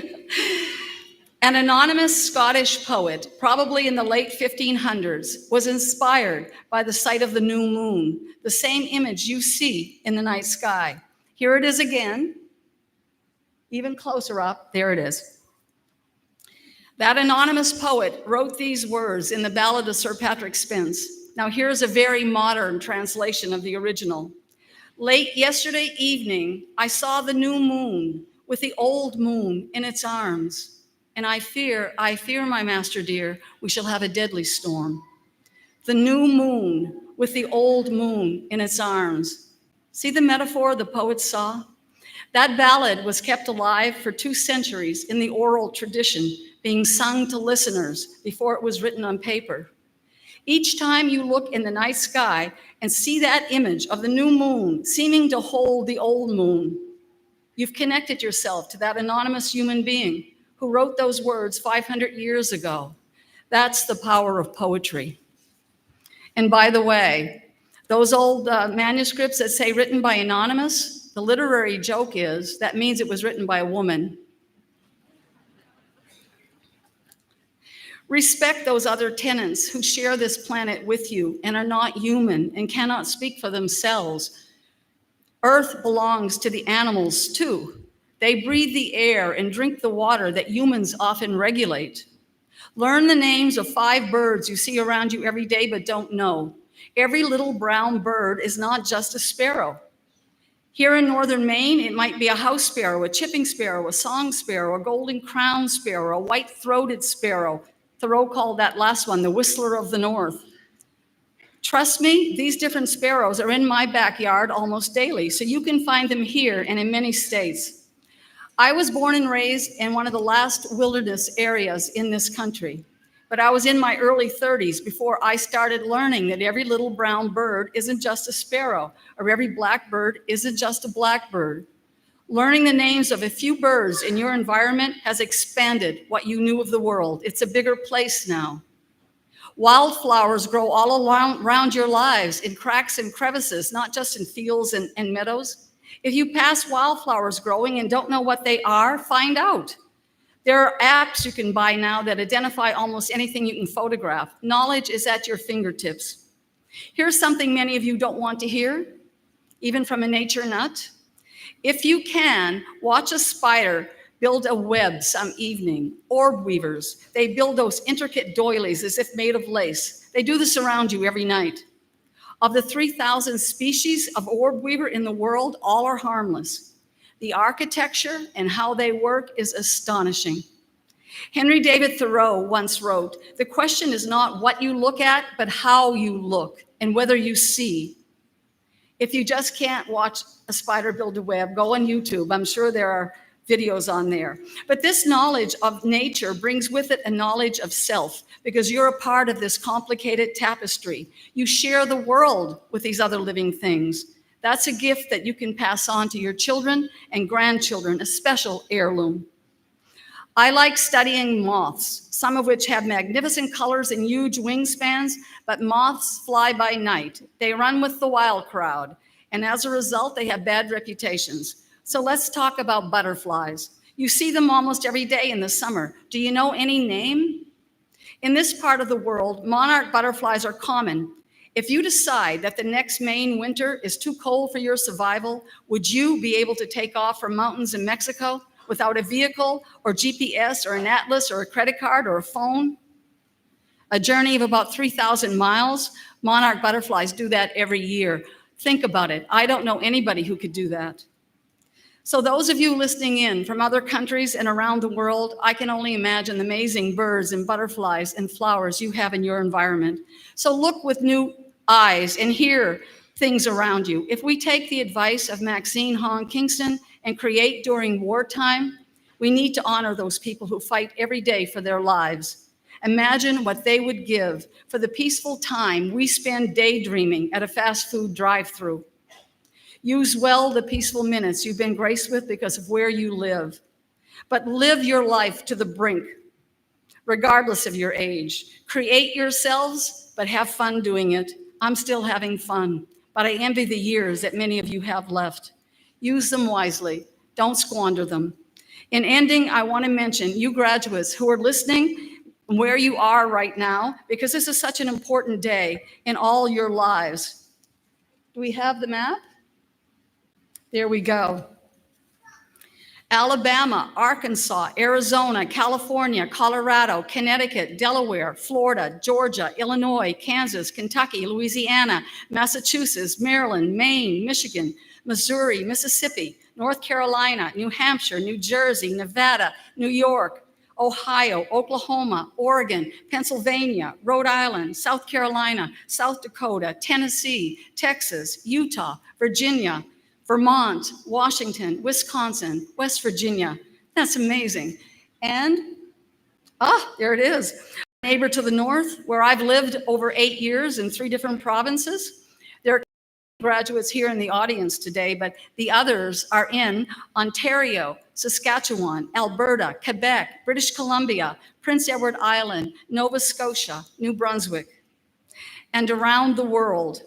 An anonymous Scottish poet, probably in the late 1500s, was inspired by the sight of the new moon, the same image you see in the night sky. Here it is again. Even closer up, there it is. That anonymous poet wrote these words in the Ballad of Sir Patrick Spens. Now here's a very modern translation of the original. Late yesterday evening, I saw the new moon with the old moon in its arms. And I fear, my master dear, we shall have a deadly storm. The new moon with the old moon in its arms. See the metaphor the poet saw? That ballad was kept alive for 2 centuries in the oral tradition, being sung to listeners before it was written on paper. Each time you look in the night sky and see that image of the new moon seeming to hold the old moon, you've connected yourself to that anonymous human being who wrote those words 500 years ago. That's the power of poetry. And by the way, those old manuscripts that say written by anonymous, the literary joke is that means it was written by a woman. Respect those other tenants who share this planet with you and are not human and cannot speak for themselves. Earth belongs to the animals too. They breathe the air and drink the water that humans often regulate. Learn the names of 5 birds you see around you every day but don't know. Every little brown bird is not just a sparrow. Here in northern Maine, it might be a house sparrow, a chipping sparrow, a song sparrow, a golden crown sparrow, a white-throated sparrow. Thoreau called that last one the whistler of the north. Trust me, these different sparrows are in my backyard almost daily, so you can find them here and in many states. I was born and raised in one of the last wilderness areas in this country, but I was in my early 30s before I started learning that every little brown bird isn't just a sparrow, or every black bird isn't just a blackbird. Learning the names of a few birds in your environment has expanded what you knew of the world. It's a bigger place now. Wildflowers grow all around your lives in cracks and crevices, not just in fields and meadows. If you pass wildflowers growing and don't know what they are, find out. There are apps you can buy now that identify almost anything you can photograph. Knowledge is at your fingertips. Here's something many of you don't want to hear, even from a nature nut. If you can, watch a spider build a web some evening. Orb weavers, they build those intricate doilies as if made of lace. They do this around you every night. Of the 3,000 species of orb weaver in the world, all are harmless. The architecture and how they work is astonishing. Henry David Thoreau once wrote, "The question is not what you look at, but how you look and whether you see." If you just can't watch a spider build a web, go on YouTube. I'm sure there are videos on there. But this knowledge of nature brings with it a knowledge of self, because you're a part of this complicated tapestry. You share the world with these other living things. That's a gift that you can pass on to your children and grandchildren, a special heirloom. I like studying moths, some of which have magnificent colors and huge wingspans, but moths fly by night. They run with the wild crowd, and as a result, they have bad reputations. So let's talk about butterflies. You see them almost every day in the summer. Do you know any name? In this part of the world, monarch butterflies are common. If you decide that the next Maine winter is too cold for your survival, would you be able to take off from mountains in Mexico without a vehicle or GPS or an atlas or a credit card or a phone? A journey of about 3,000 miles. Monarch butterflies do that every year. Think about it. I don't know anybody who could do that. So those of you listening in from other countries and around the world, I can only imagine the amazing birds and butterflies and flowers you have in your environment. So look with new eyes and hear things around you. If we take the advice of Maxine Hong Kingston and create during wartime, we need to honor those people who fight every day for their lives. Imagine what they would give for the peaceful time we spend daydreaming at a fast food drive-thru. Use well the peaceful minutes you've been graced with because of where you live. But live your life to the brink, regardless of your age. Create yourselves, but have fun doing it. I'm still having fun, but I envy the years that many of you have left. Use them wisely. Don't squander them. In ending, I want to mention you graduates who are listening where you are right now, because this is such an important day in all your lives. Do we have the map? There we go. Alabama, Arkansas, Arizona, California, Colorado, Connecticut, Delaware, Florida, Georgia, Illinois, Kansas, Kentucky, Louisiana, Massachusetts, Maryland, Maine, Michigan, Missouri, Mississippi, North Carolina, New Hampshire, New Jersey, Nevada, New York, Ohio, Oklahoma, Oregon, Pennsylvania, Rhode Island, South Carolina, South Dakota, Tennessee, Texas, Utah, Virginia, Vermont, Washington, Wisconsin, West Virginia. That's amazing. And, there it is. Neighbor to the north, where I've lived over 8 years in 3 different provinces. There are graduates here in the audience today, but the others are in Ontario, Saskatchewan, Alberta, Quebec, British Columbia, Prince Edward Island, Nova Scotia, New Brunswick, and around the world.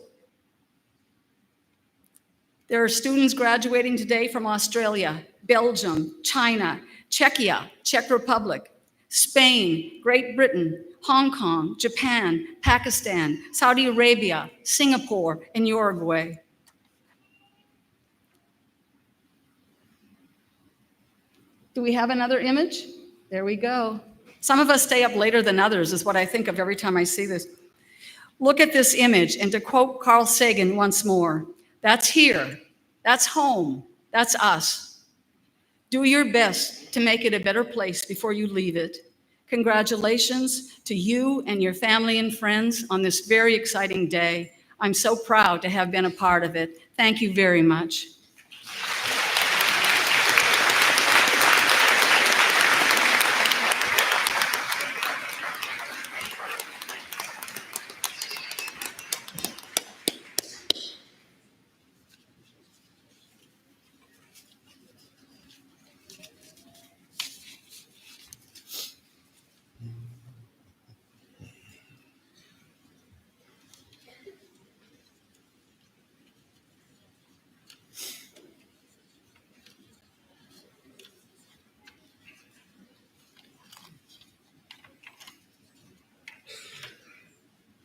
There are students graduating today from Australia, Belgium, China, Czechia, Czech Republic, Spain, Great Britain, Hong Kong, Japan, Pakistan, Saudi Arabia, Singapore, and Uruguay. Do we have another image? There we go. Some of us stay up later than others, is what I think of every time I see this. Look at this image, and to quote Carl Sagan once more, that's here, that's home, that's us. Do your best to make it a better place before you leave it. Congratulations to you and your family and friends on this very exciting day. I'm so proud to have been a part of it. Thank you very much.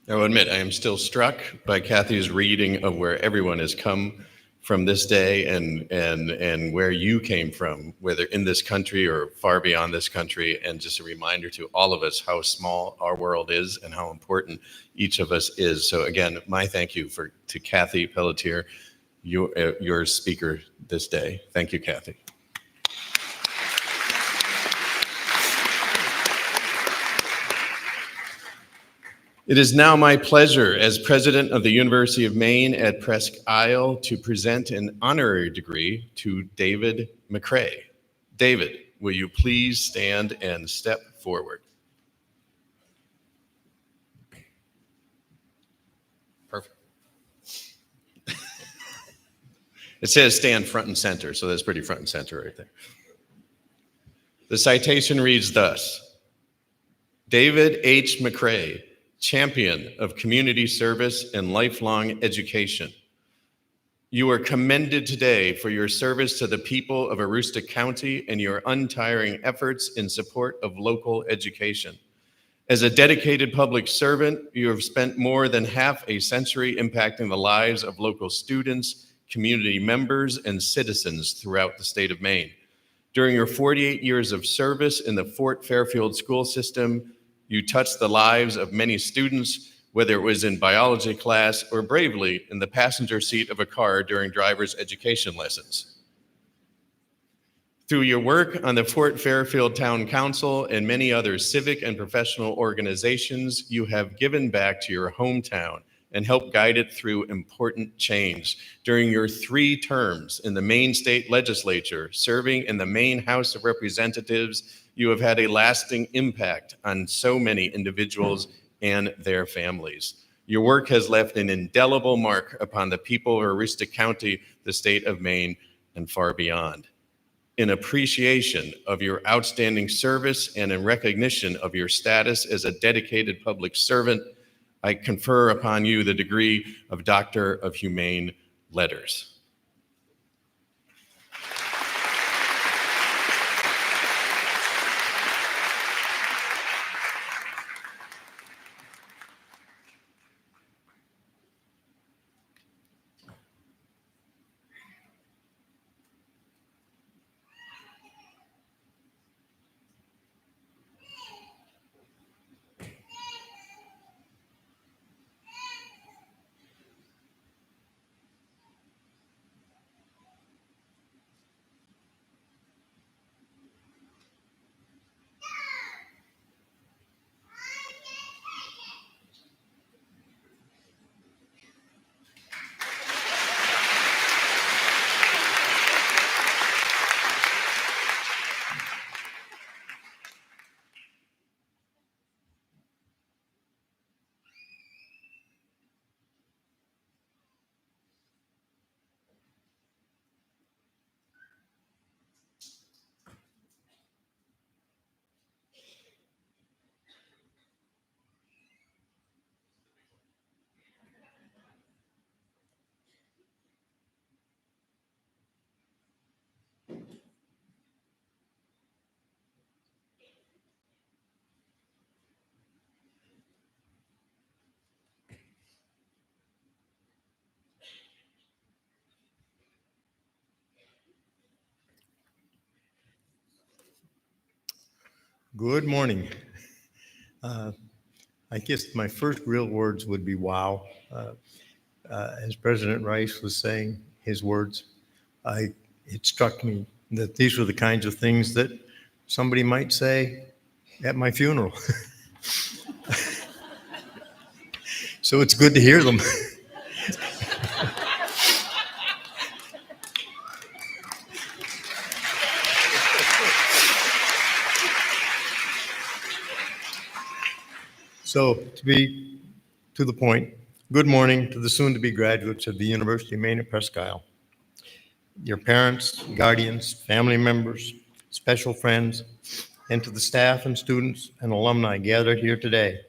I will admit, I am still struck by Kathy's reading of where everyone has come from this day and where you came from, whether in this country or far beyond this country, and just a reminder to all of us how small our world is and how important each of us is. So again, my thank you to Kathy Pelletier, your speaker this day. Thank you, Kathy. It is now my pleasure as president of the University of Maine at Presque Isle to present an honorary degree to David McCrae. David, will you please stand and step forward? Perfect. It says stand front and center, so that's pretty front and center right there. The citation reads thus: David H. McCrae, champion of community service and lifelong education. You are commended today for your service to the people of Aroostook County and your untiring efforts in support of local education. As a dedicated public servant, you have spent more than half a century impacting the lives of local students, community members, and citizens throughout the state of Maine. During your 48 years of service in the Fort Fairfield school system, you touched the lives of many students, whether it was in biology class or bravely in the passenger seat of a car during driver's education lessons. Through your work on the Fort Fairfield Town Council and many other civic and professional organizations, you have given back to your hometown and helped guide it through important change. During your 3 terms in the Maine State Legislature, serving in the Maine House of Representatives, you have had a lasting impact on so many individuals and their families. Your work has left an indelible mark upon the people of Aroostook County, the state of Maine, and far beyond. In appreciation of your outstanding service and in recognition of your status as a dedicated public servant, I confer upon you the degree of Doctor of Humane Letters. Good morning. I guess my first real words would be wow. As President Rice was saying his words, it struck me that these were the kinds of things that somebody might say at my funeral. So it's good to hear them. So to be to the point, good morning to the soon-to-be graduates of the University of Maine at Presque Isle. Your parents, guardians, family members, special friends, and to the staff and students and alumni gathered here today.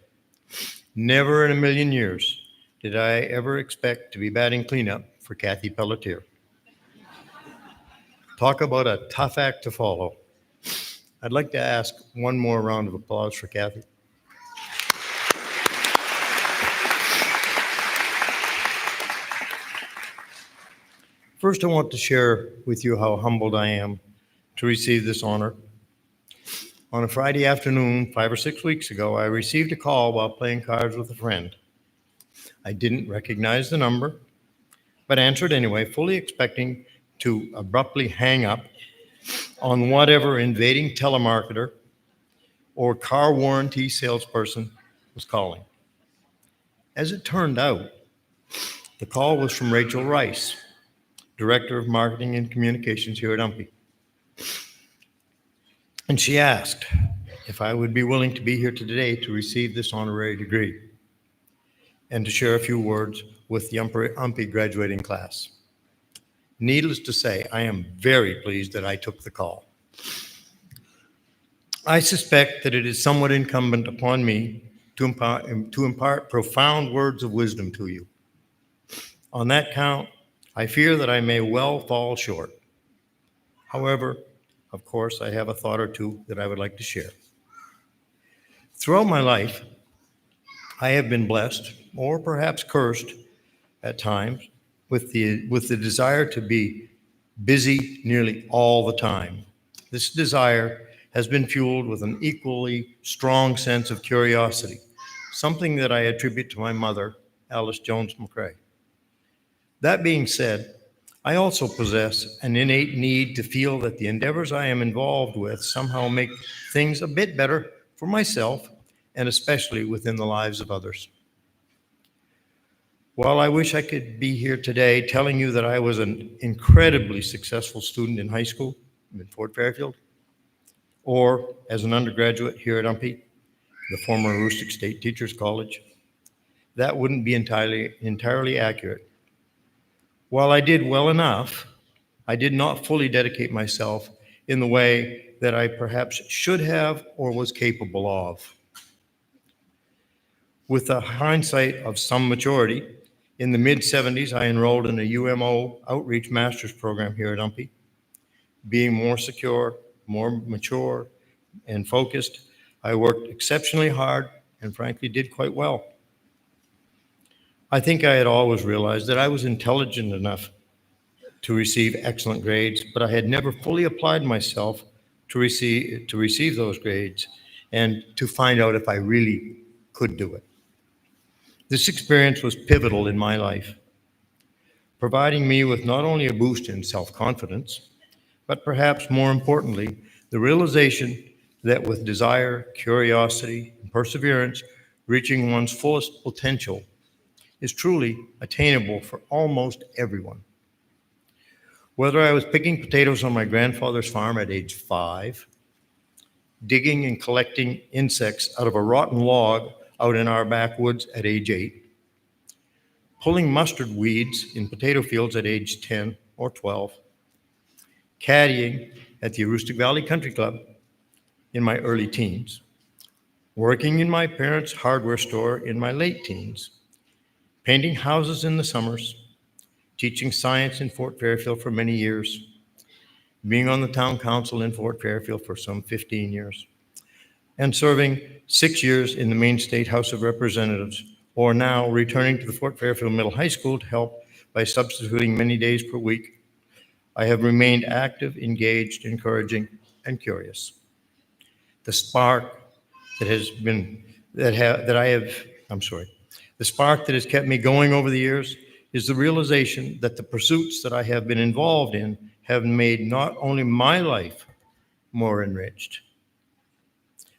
Never in a million years did I ever expect to be batting cleanup for Kathy Pelletier. Talk about a tough act to follow. I'd like to ask one more round of applause for Kathy. First, I want to share with you how humbled I am to receive this honor. On a Friday afternoon, 5 or 6 weeks ago, I received a call while playing cards with a friend. I didn't recognize the number, but answered anyway, fully expecting to abruptly hang up on whatever invading telemarketer or car warranty salesperson was calling. As it turned out, the call was from Rachel Rice, Director of Marketing and Communications here at UMPI. And she asked if I would be willing to be here today to receive this honorary degree and to share a few words with the UMPI graduating class. Needless to say, I am very pleased that I took the call. I suspect that it is somewhat incumbent upon me to impart profound words of wisdom to you. On that count, I fear that I may well fall short. However, of course, I have a thought or two that I would like to share. Throughout my life, I have been blessed, or perhaps cursed at times, with the desire to be busy nearly all the time. This desire has been fueled with an equally strong sense of curiosity, something that I attribute to my mother, Alice Jones McCrae. That being said, I also possess an innate need to feel that the endeavors I am involved with somehow make things a bit better for myself and especially within the lives of others. While I wish I could be here today telling you that I was an incredibly successful student in high school in Fort Fairfield, or as an undergraduate here at UMPI, the former Aroostook State Teachers College, that wouldn't be entirely accurate. While I did well enough, I did not fully dedicate myself in the way that I perhaps should have or was capable of. With the hindsight of some maturity, in the mid-'70s, I enrolled in a UMO outreach master's program here at UMPI. Being more secure, more mature, and focused, I worked exceptionally hard and frankly did quite well. I think I had always realized that I was intelligent enough to receive excellent grades, but I had never fully applied myself to receive those grades and to find out if I really could do it. This experience was pivotal in my life, providing me with not only a boost in self-confidence, but perhaps more importantly, the realization that with desire, curiosity, and perseverance, reaching one's fullest potential is truly attainable for almost everyone. Whether I was picking potatoes on my grandfather's farm at age 5, digging and collecting insects out of a rotten log out in our backwoods at age 8, pulling mustard weeds in potato fields at age 10 or 12, caddying at the Aroostook Valley Country Club in my early teens, working in my parents' hardware store in my late teens, painting houses in the summers, teaching science in Fort Fairfield for many years, being on the town council in Fort Fairfield for some 15 years, and serving 6 years in the Maine State House of Representatives, or now returning to the Fort Fairfield Middle High School to help by substituting many days per week. I have remained active, engaged, encouraging, and curious. The spark that has kept me going over the years is the realization that the pursuits that I have been involved in have made not only my life more enriched,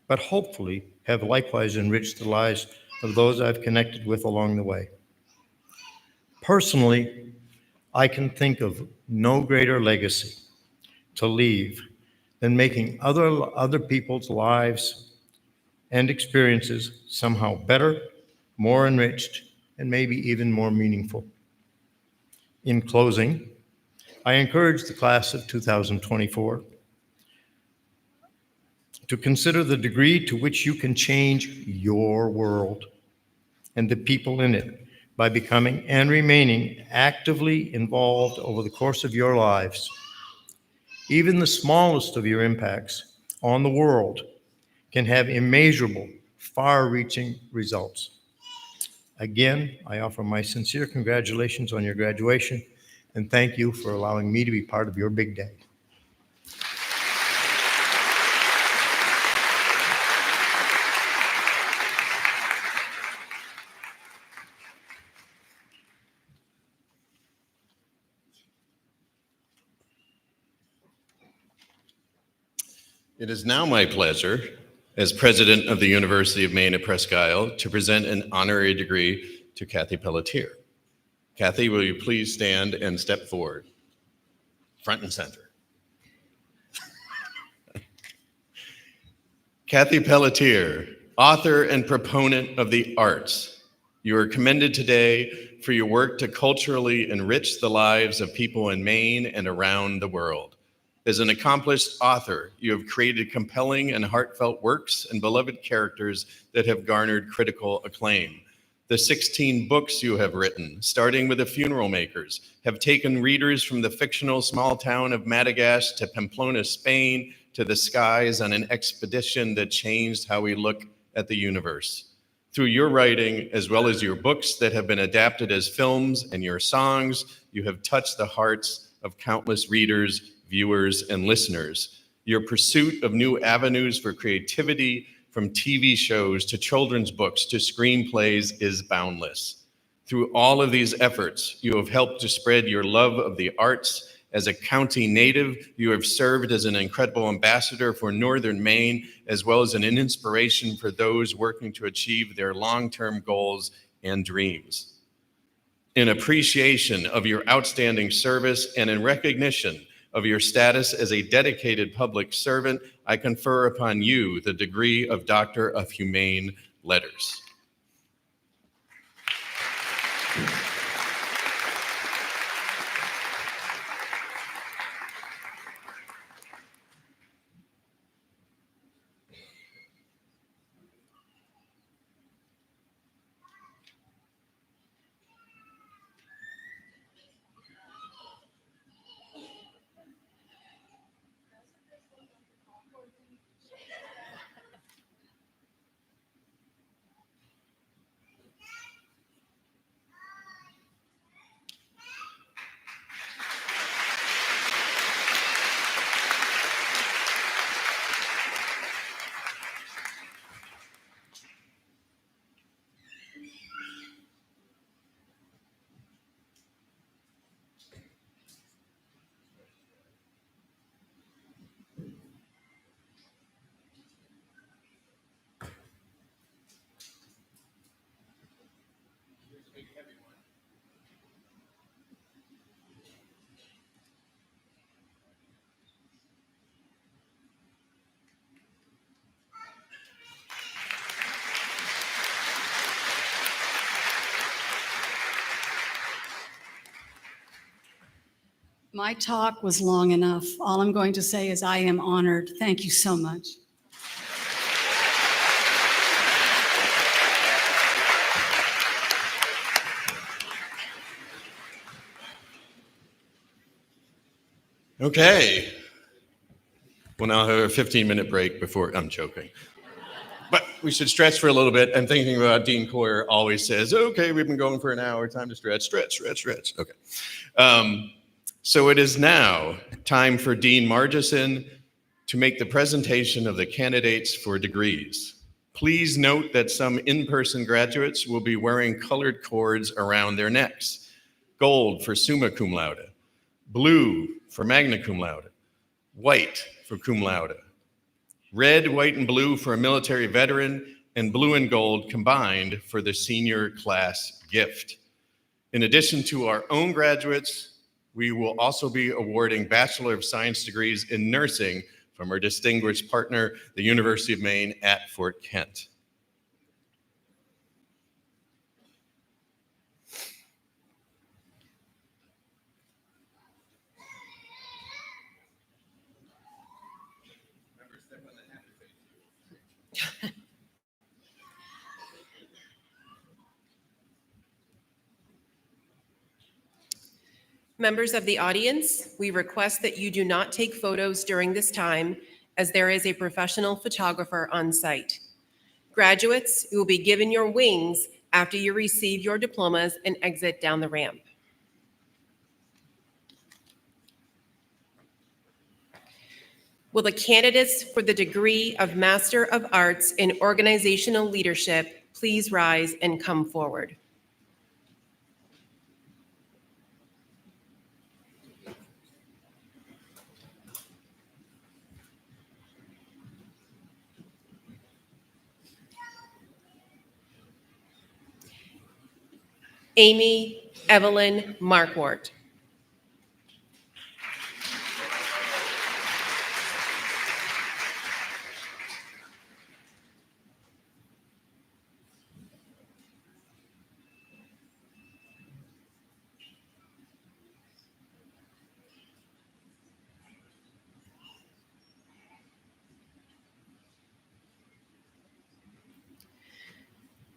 but hopefully have likewise enriched the lives of those I've connected with along the way. Personally, I can think of no greater legacy to leave than making other people's lives and experiences somehow better, more enriched, and maybe even more meaningful. In closing, I encourage the class of 2024 to consider the degree to which you can change your world and the people in it by becoming and remaining actively involved over the course of your lives. Even the smallest of your impacts on the world can have immeasurable, far-reaching results. Again, I offer my sincere congratulations on your graduation, and thank you for allowing me to be part of your big day. It is now my pleasure, as president of the University of Maine at Presque, to present an honorary degree to Kathy Pelletier. Kathy, will you please stand and step forward? Front and center. Kathy Pelletier, author and proponent of the arts, you are commended today for your work to culturally enrich the lives of people in Maine and around the world. As an accomplished author, you have created compelling and heartfelt works and beloved characters that have garnered critical acclaim. The 16 books you have written, starting with The Funeral Makers, have taken readers from the fictional small town of Madagash to Pamplona, Spain, to the skies on an expedition that changed how we look at the universe. Through your writing, as well as your books that have been adapted as films and your songs, you have touched the hearts of countless readers, viewers, and listeners. Your pursuit of new avenues for creativity, from TV shows to children's books to screenplays, is boundless. Through all of these efforts, you have helped to spread your love of the arts. As a county native, you have served as an incredible ambassador for Northern Maine, as well as an inspiration for those working to achieve their long-term goals and dreams. In appreciation of your outstanding service and in recognition of your status as a dedicated public servant, I confer upon you the degree of Doctor of Humane Letters. My talk was long enough. All I'm going to say is I am honored. Thank you so much. Okay. We'll now have a 15-minute break before, I'm joking. But we should stretch for a little bit. I'm thinking about Dean Coyer always says, okay, we've been going for an hour, time to stretch. Okay. So it is now time for Dean Margison to make the presentation of the candidates for degrees. Please note that some in-person graduates will be wearing colored cords around their necks. Gold for summa cum laude, blue for magna cum laude, white for cum laude, red, white, and blue for a military veteran, and blue and gold combined for the senior class gift. In addition to our own graduates, we will also be awarding Bachelor of Science degrees in nursing from our distinguished partner, the University of Maine at Fort Kent. Members of the audience, we request that you do not take photos during this time, as there is a professional photographer on site. Graduates, you will be given your wings after you receive your diplomas and exit down the ramp. Will the candidates for the degree of Master of Arts in Organizational Leadership please rise and come forward? Amy Evelyn Markwart.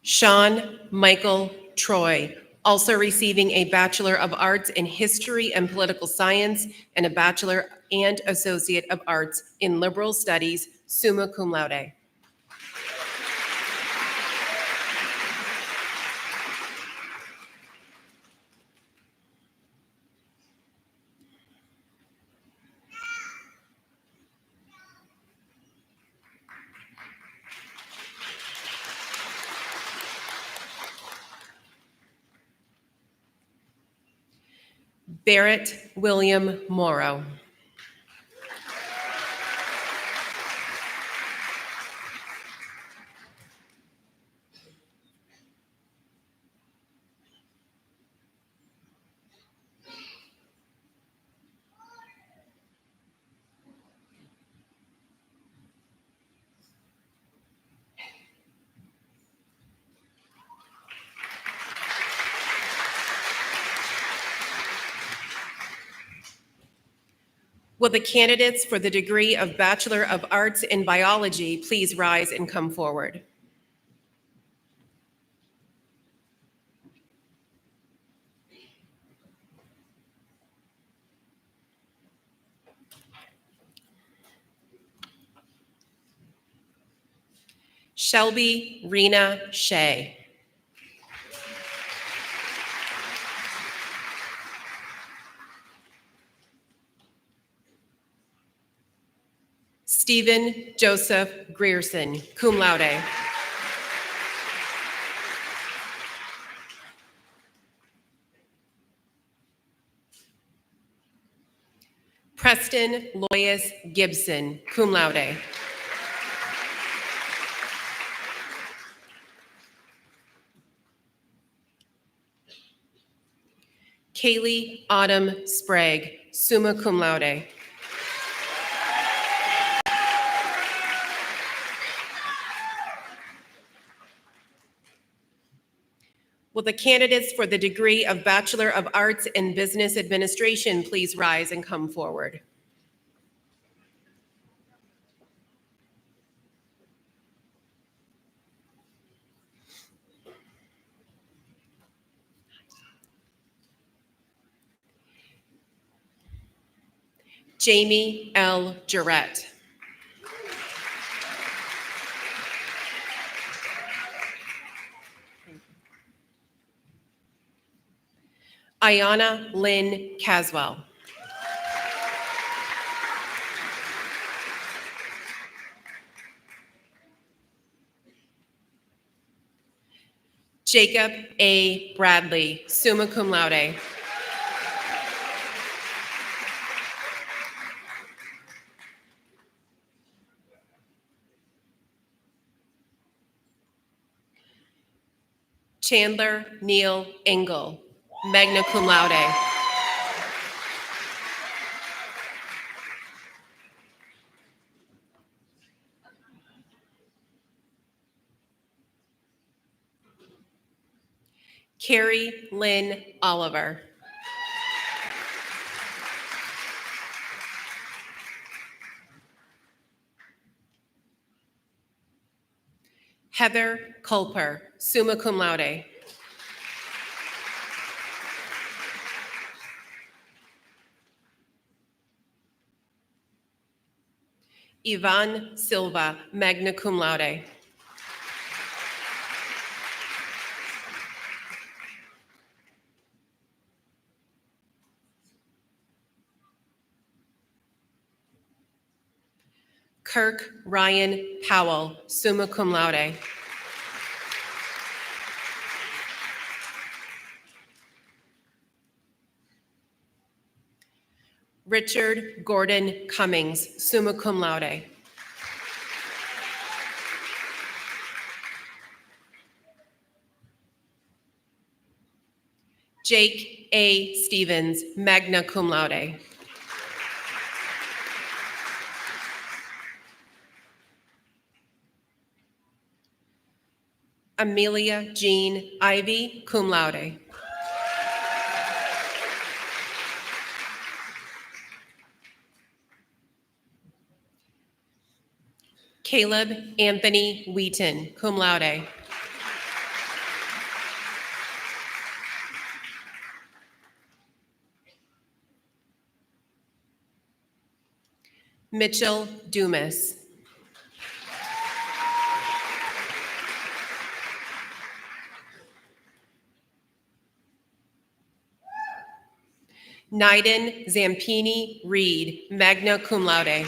Sean Michael Troy, also receiving a Bachelor of Arts in History and Political Science and a Bachelor and Associate of Arts in Liberal Studies, summa cum laude. Barrett William Morrow. Will the candidates for the degree of Bachelor of Arts in Biology please rise and come forward? Shelby Rena Shea. Stephen Joseph Grierson, cum laude. Preston Lois Gibson, cum laude. Kaylee Autumn Sprague, summa cum laude. Will the candidates for the degree of Bachelor of Arts in Business Administration please rise and come forward? Jamie L. Jarrett. Ayana Lynn Caswell. Jacob A. Bradley, summa cum laude. Chandler Neil Engel, magna cum laude. Carrie Lynn Oliver. Heather Culper, summa cum laude. Yvonne Silva, magna cum laude. Kirk Ryan Powell, summa cum laude. Richard Gordon Cummings, summa cum laude. Jake A. Stevens, magna cum laude. Amelia Jean Ivy, cum laude. Caleb Anthony Wieden, cum laude. Mitchell Dumas. Naiden Zampini Reed, magna cum laude.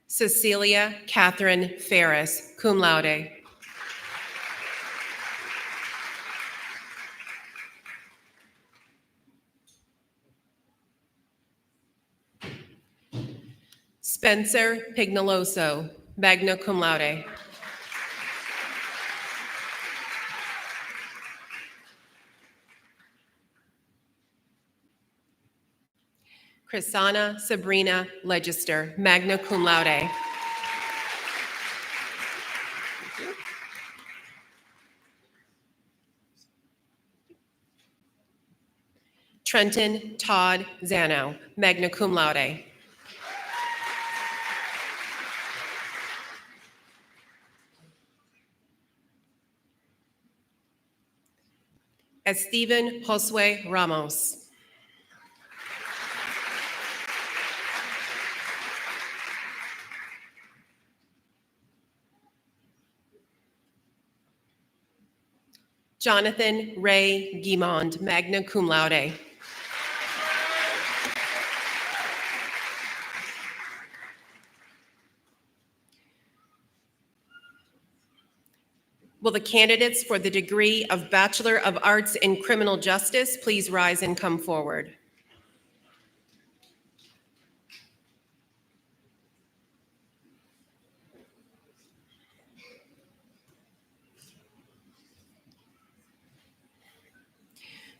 Cecilia Catherine Ferris, cum laude. Spencer Pignoloso, magna cum laude. Chrisana Sabrina Legister, magna cum laude. Trenton Todd Zano, magna cum laude. Esteban Josue Ramos. Jonathan Ray Guimond, magna cum laude. Will the candidates for the degree of Bachelor of Arts in Criminal Justice please rise and come forward?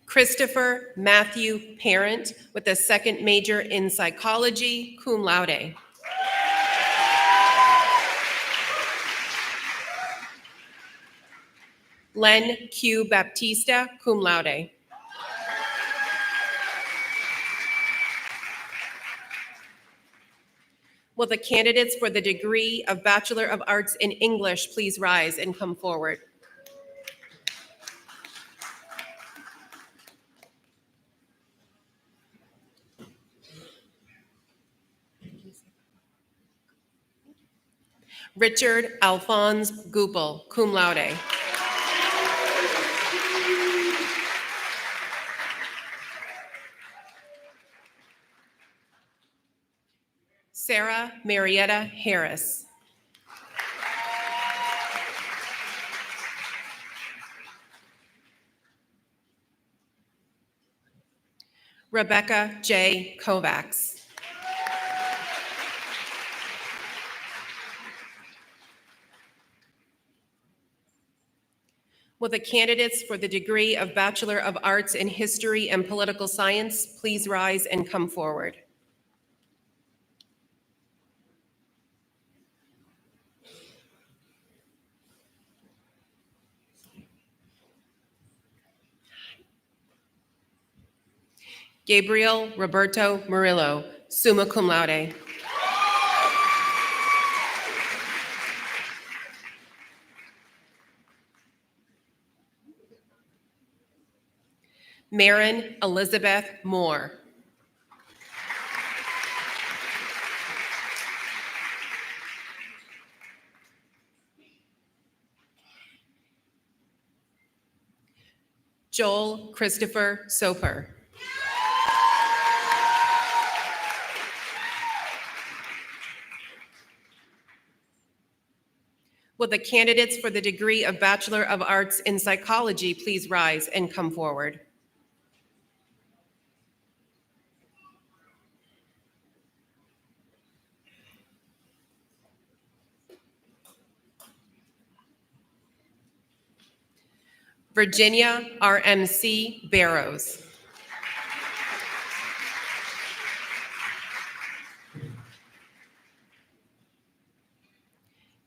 Christopher Matthew Parent with a second major in psychology, cum laude. Len Q. Baptista, cum laude. Will the candidates for the degree of Bachelor of Arts in English please rise and come forward? Richard Alphonse Goupel, cum laude. Sarah Marietta Harris. Rebecca J. Kovacs. Will the candidates for the degree of Bachelor of Arts in History and Political Science please rise and come forward? Gabriel Roberto Murillo, summa cum laude. Marin Elizabeth Moore. Joel Christopher Soper. Will the candidates for the degree of Bachelor of Arts in Psychology please rise and come forward? Virginia RMC Barrows.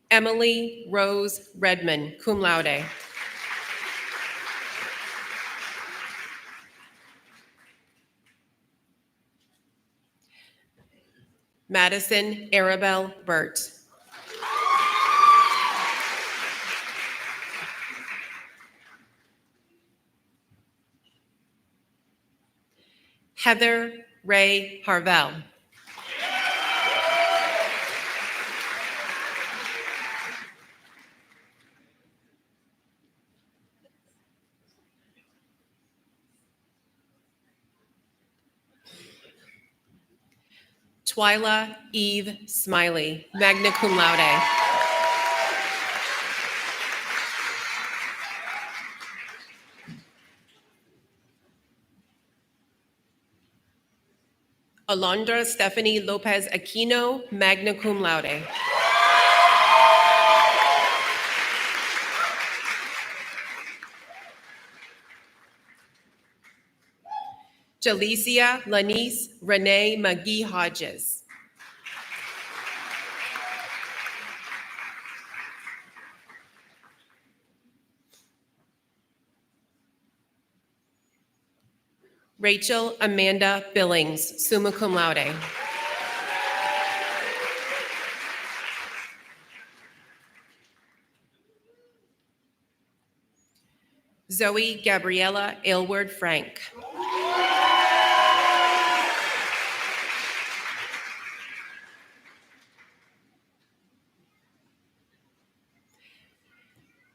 Emily Rose Redmond, cum laude. Madison Arabelle Burt. Heather Ray Harvell. Twyla Eve Smiley, magna cum laude. Alondra Stephanie Lopez Aquino, magna cum laude. Jalicia Lanice Renee McGee Hodges. Rachel Amanda Billings, summa cum laude. Zoe Gabriella Aylward Frank.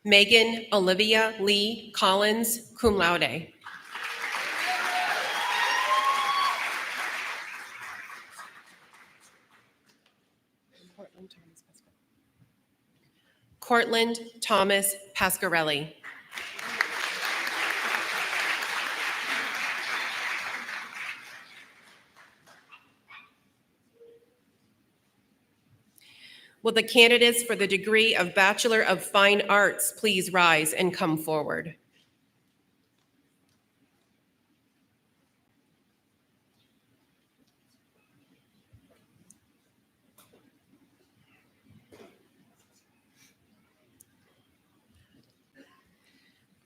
Megan Olivia Lee Collins, cum laude. Cortland Thomas Pasquarelli. Will the candidates for the degree of Bachelor of Fine Arts please rise and come forward?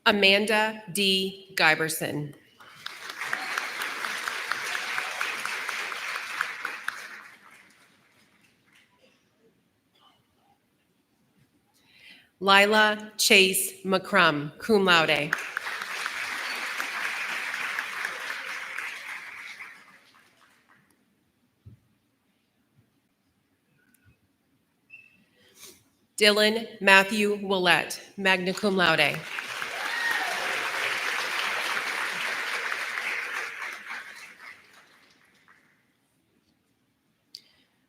Amanda D. Giberson. Lila Chase McCrum, cum laude. Dylan Matthew Willett, magna cum laude.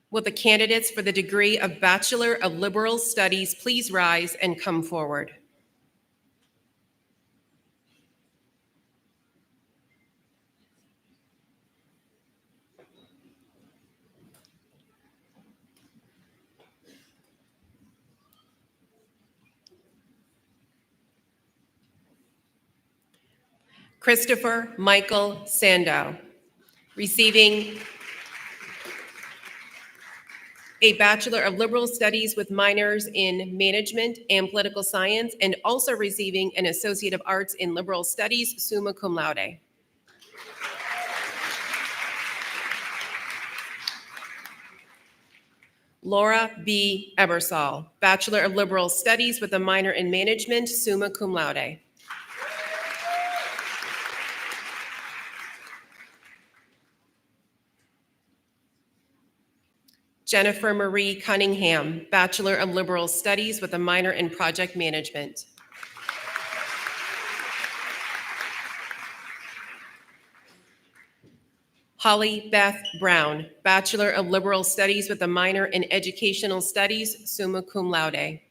Will the candidates for the degree of Bachelor of Liberal Studies please rise and come forward? Christopher Michael Sandow, receiving a Bachelor of Liberal Studies with minors in Management and Political Science, and also receiving an Associate of Arts in Liberal Studies, summa cum laude. Laura B. Ebersol, Bachelor of Liberal Studies with a minor in Management, summa cum laude. Jennifer Marie Cunningham, Bachelor of Liberal Studies with a minor in Project Management. Holly Beth Brown, Bachelor of Liberal Studies with a minor in Educational Studies, summa cum laude.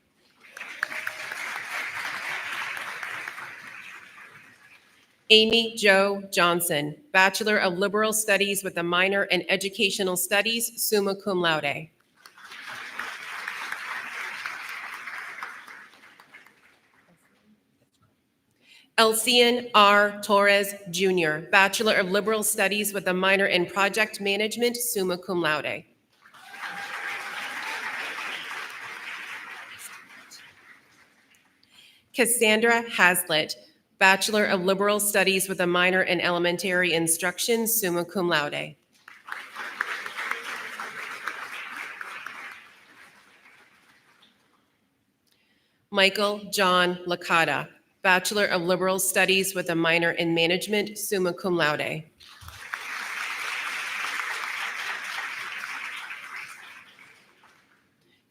Amy Jo Johnson, Bachelor of Liberal Studies with a minor in Educational Studies, summa cum laude. Elcian R. Torres, Jr., Bachelor of Liberal Studies with a minor in Project Management, summa cum laude. Cassandra Hazlitt, Bachelor of Liberal Studies with a minor in Elementary Instruction, summa cum laude. Michael John Licata, Bachelor of Liberal Studies with a minor in Management, summa cum laude.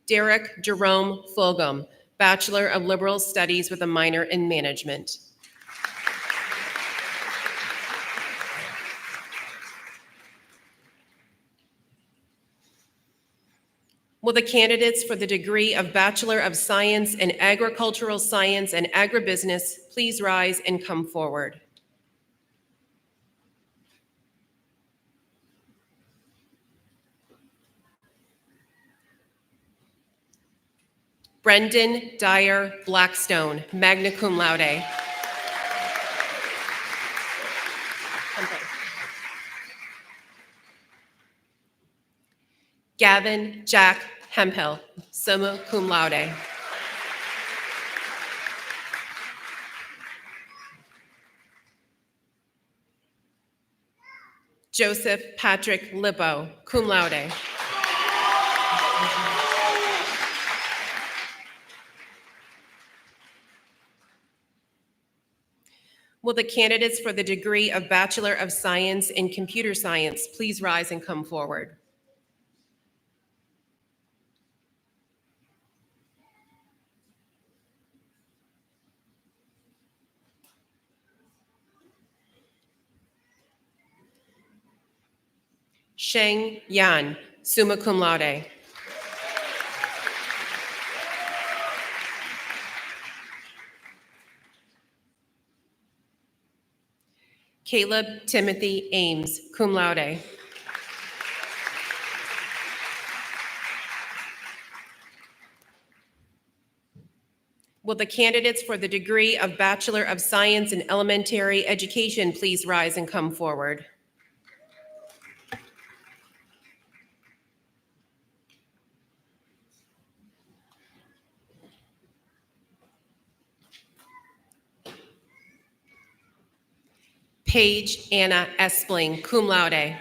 Derek Jerome Fulgham, Bachelor of Liberal Studies with a minor in Management. Will the candidates for the degree of Bachelor of Science in Agricultural Science and Agribusiness please rise and come forward? Brendan Dyer Blackstone, magna cum laude. Gavin Jack Hemphill, summa cum laude. Joseph Patrick Lippo, cum laude. Will the candidates for the degree of Bachelor of Science in Computer Science please rise and come forward? Sheng Yan, summa cum laude. Caleb Timothy Ames, cum laude. Will the candidates for the degree of Bachelor of Science in Elementary Education please rise and come forward? Paige Anna Espling, cum laude.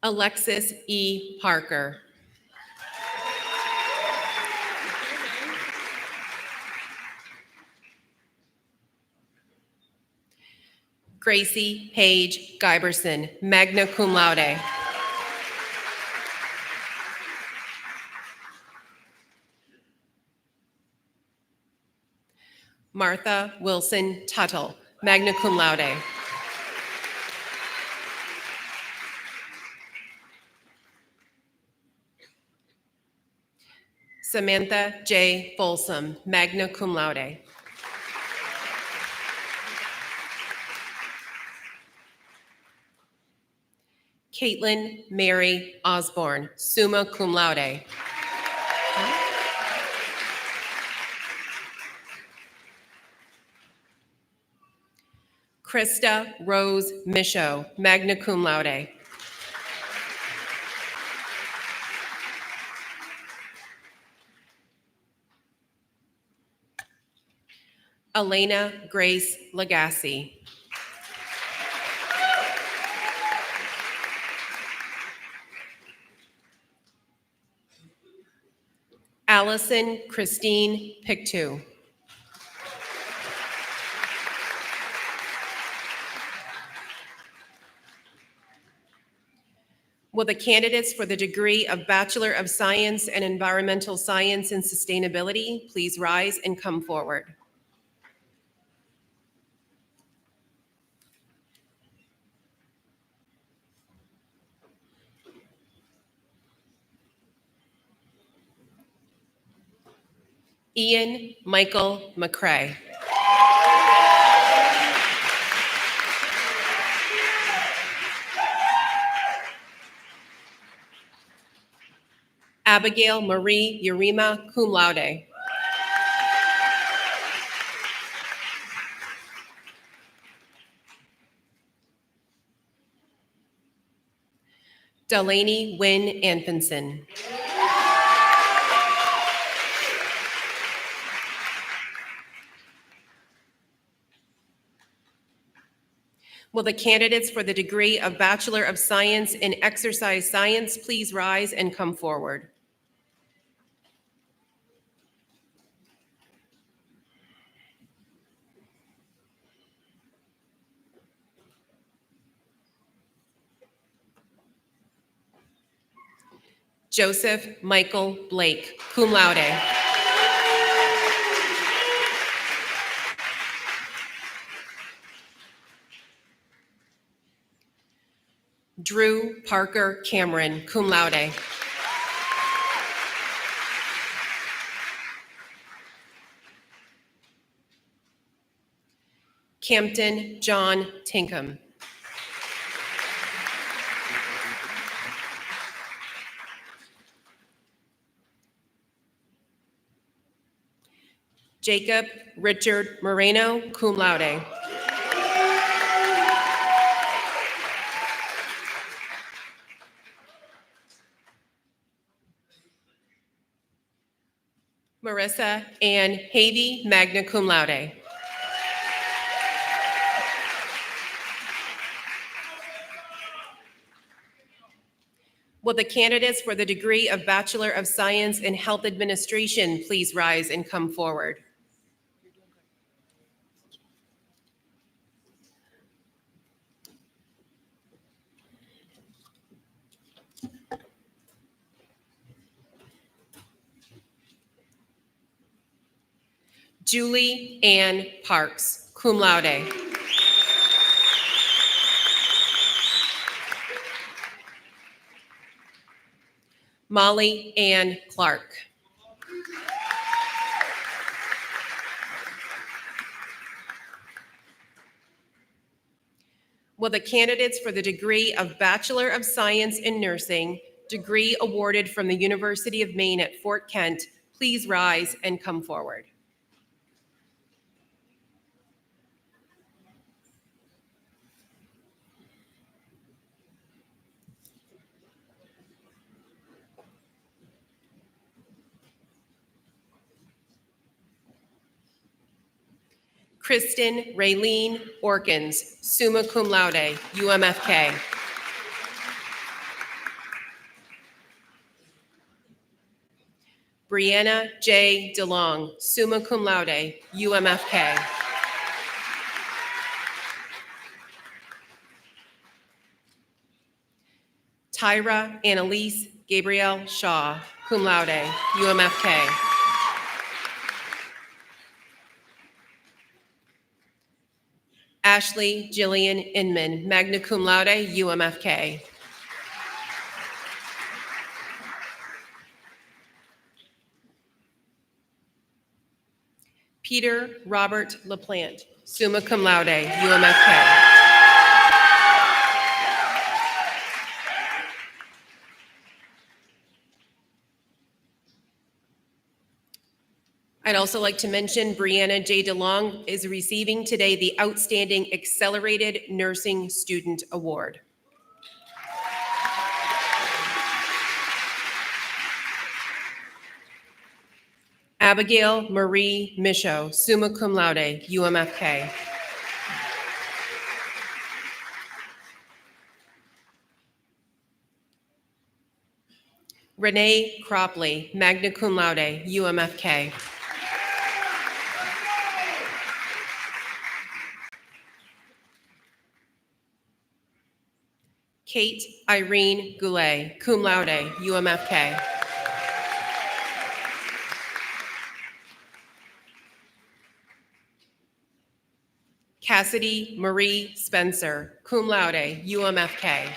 Alexis E. Parker. Gracie Paige Giberson, magna cum laude. Martha Wilson Tuttle, magna cum laude. Samantha J. Folsom, magna cum laude. Caitlin Mary Osborne, summa cum laude. Krista Rose Michaud, magna cum laude. Elena Grace Lagasse. Allison Christine Pictou. Will the candidates for the degree of Bachelor of Science in Environmental Science and Sustainability please rise and come forward? Ian Michael McCrae. Abigail Marie Urema, cum laude. Delaney Wynn Anfinson. Will the candidates for the degree of Bachelor of Science in Exercise Science please rise and come forward? Joseph Michael Blake, cum laude. Drew Parker Cameron, cum laude. Campton John Tinkham. Jacob Richard Moreno, cum laude. Marissa Ann Havey, magna cum laude. Will the candidates for the degree of Bachelor of Science in Health Administration please rise and come forward? Julie Ann Parks, cum laude. Molly Ann Clark. Will the candidates for the degree of Bachelor of Science in Nursing, degree awarded from the University of Maine at Fort Kent, please rise and come forward? Kristen Raylene Orkins, summa cum laude, UMFK. Brianna J. DeLong, summa cum laude, UMFK. Tyra Annalise Gabrielle Shaw, cum laude, UMFK. Ashley Jillian Inman, magna cum laude, UMFK. Peter Robert LaPlante, summa cum laude, UMFK. I'd also like to mention Brianna J. DeLong is receiving today the Outstanding Accelerated Nursing Student Award. Abigail Marie Michaud, summa cum laude, UMFK. Renee Cropley, magna cum laude, UMFK. Kate Irene Goulet, cum laude, UMFK. Cassidy Marie Spencer, cum laude, UMFK.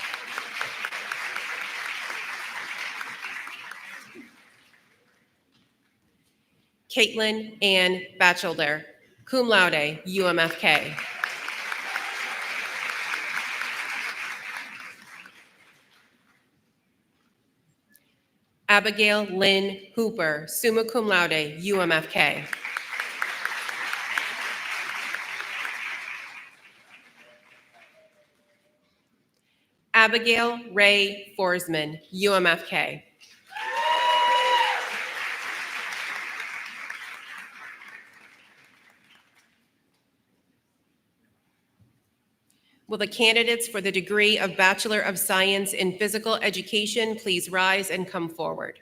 Caitlin Ann Batchelder, cum laude, UMFK. Abigail Lynn Hooper, summa cum laude, UMFK. Abigail Ray Forsman, UMFK. Will the candidates for the degree of Bachelor of Science in Physical Education please rise and come forward?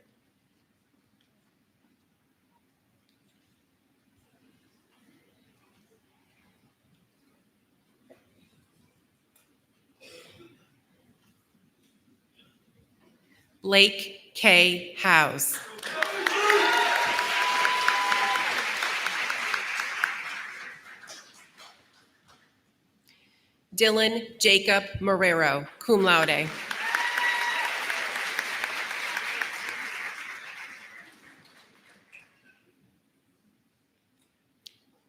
Blake K. Howes. Dylan Jacob Marrero, cum laude.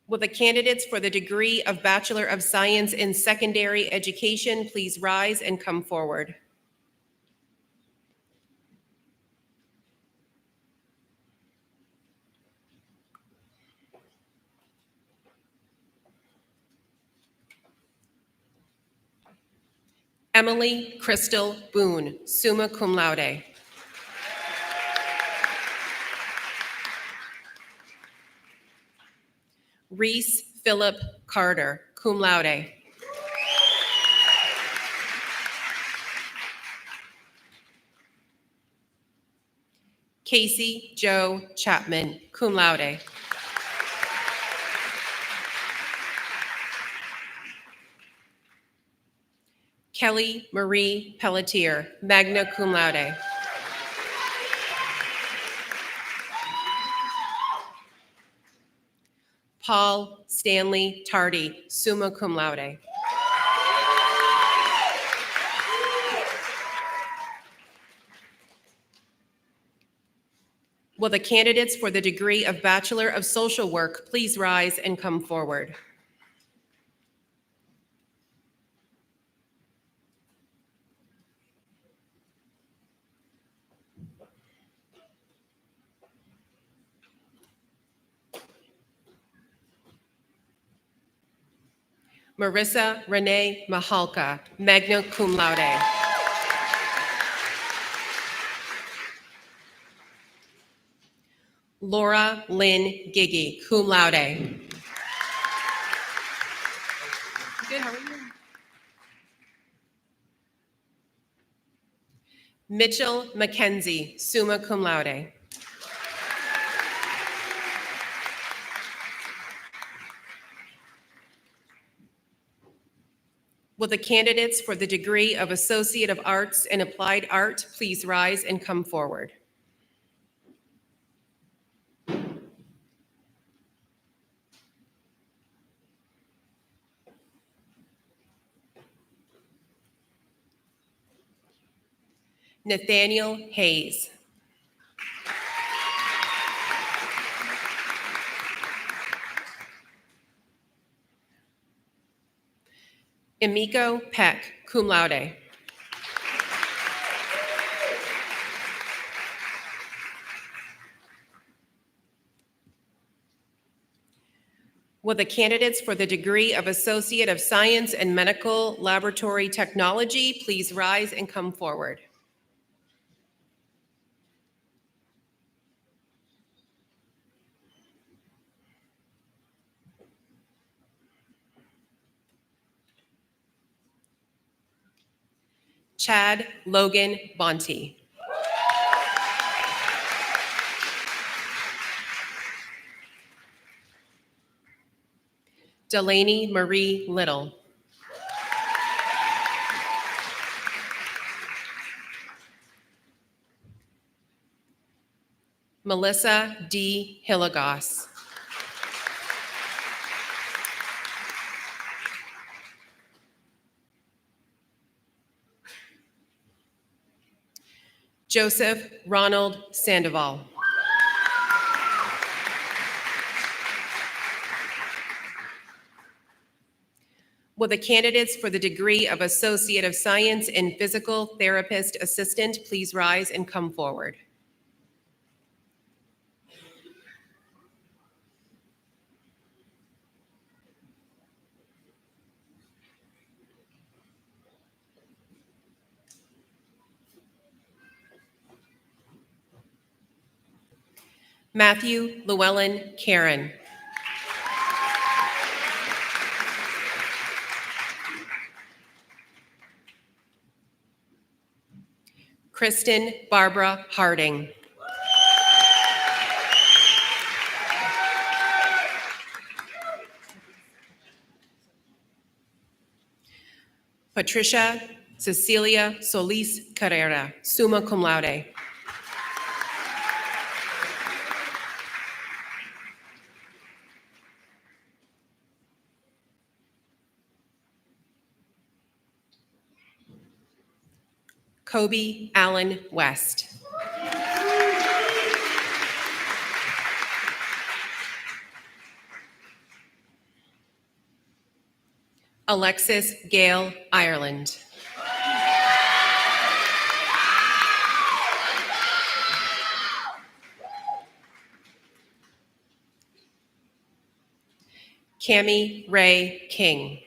Will the candidates for the degree of Bachelor of Science in Secondary Education please rise and come forward? Emily Crystal Boone, summa cum laude. Reese Philip Carter, cum laude. Casey Joe Chapman, cum laude. Kelly Marie Pelletier, magna cum laude. Paul Stanley Tardy, summa cum laude. Will the candidates for the degree of Bachelor of Social Work please rise and come forward? Marissa Renee Mahalka, magna cum laude. Laura Lynn Giggy, cum laude. Good, how are you? Mitchell Mackenzie, summa cum laude. Will the candidates for the degree of Associate of Arts in Applied Art please rise and come forward? Nathaniel Hayes. Emiko Peck, cum laude. Will the candidates for the degree of Associate of Science in Medical Laboratory Technology please rise and come forward? Chad Logan Bonte. Delaney Marie Little. Melissa D. Hilligos. Joseph Ronald Sandoval. Will the candidates for the degree of Associate of Science in Physical Therapist Assistant please rise and come forward? Matthew Llewellyn Karen. Kristen Barbara Harding. Patricia Cecilia Solis Carrera, summa cum laude. Kobe Allen West. Alexis Gale Ireland. Cami Ray King.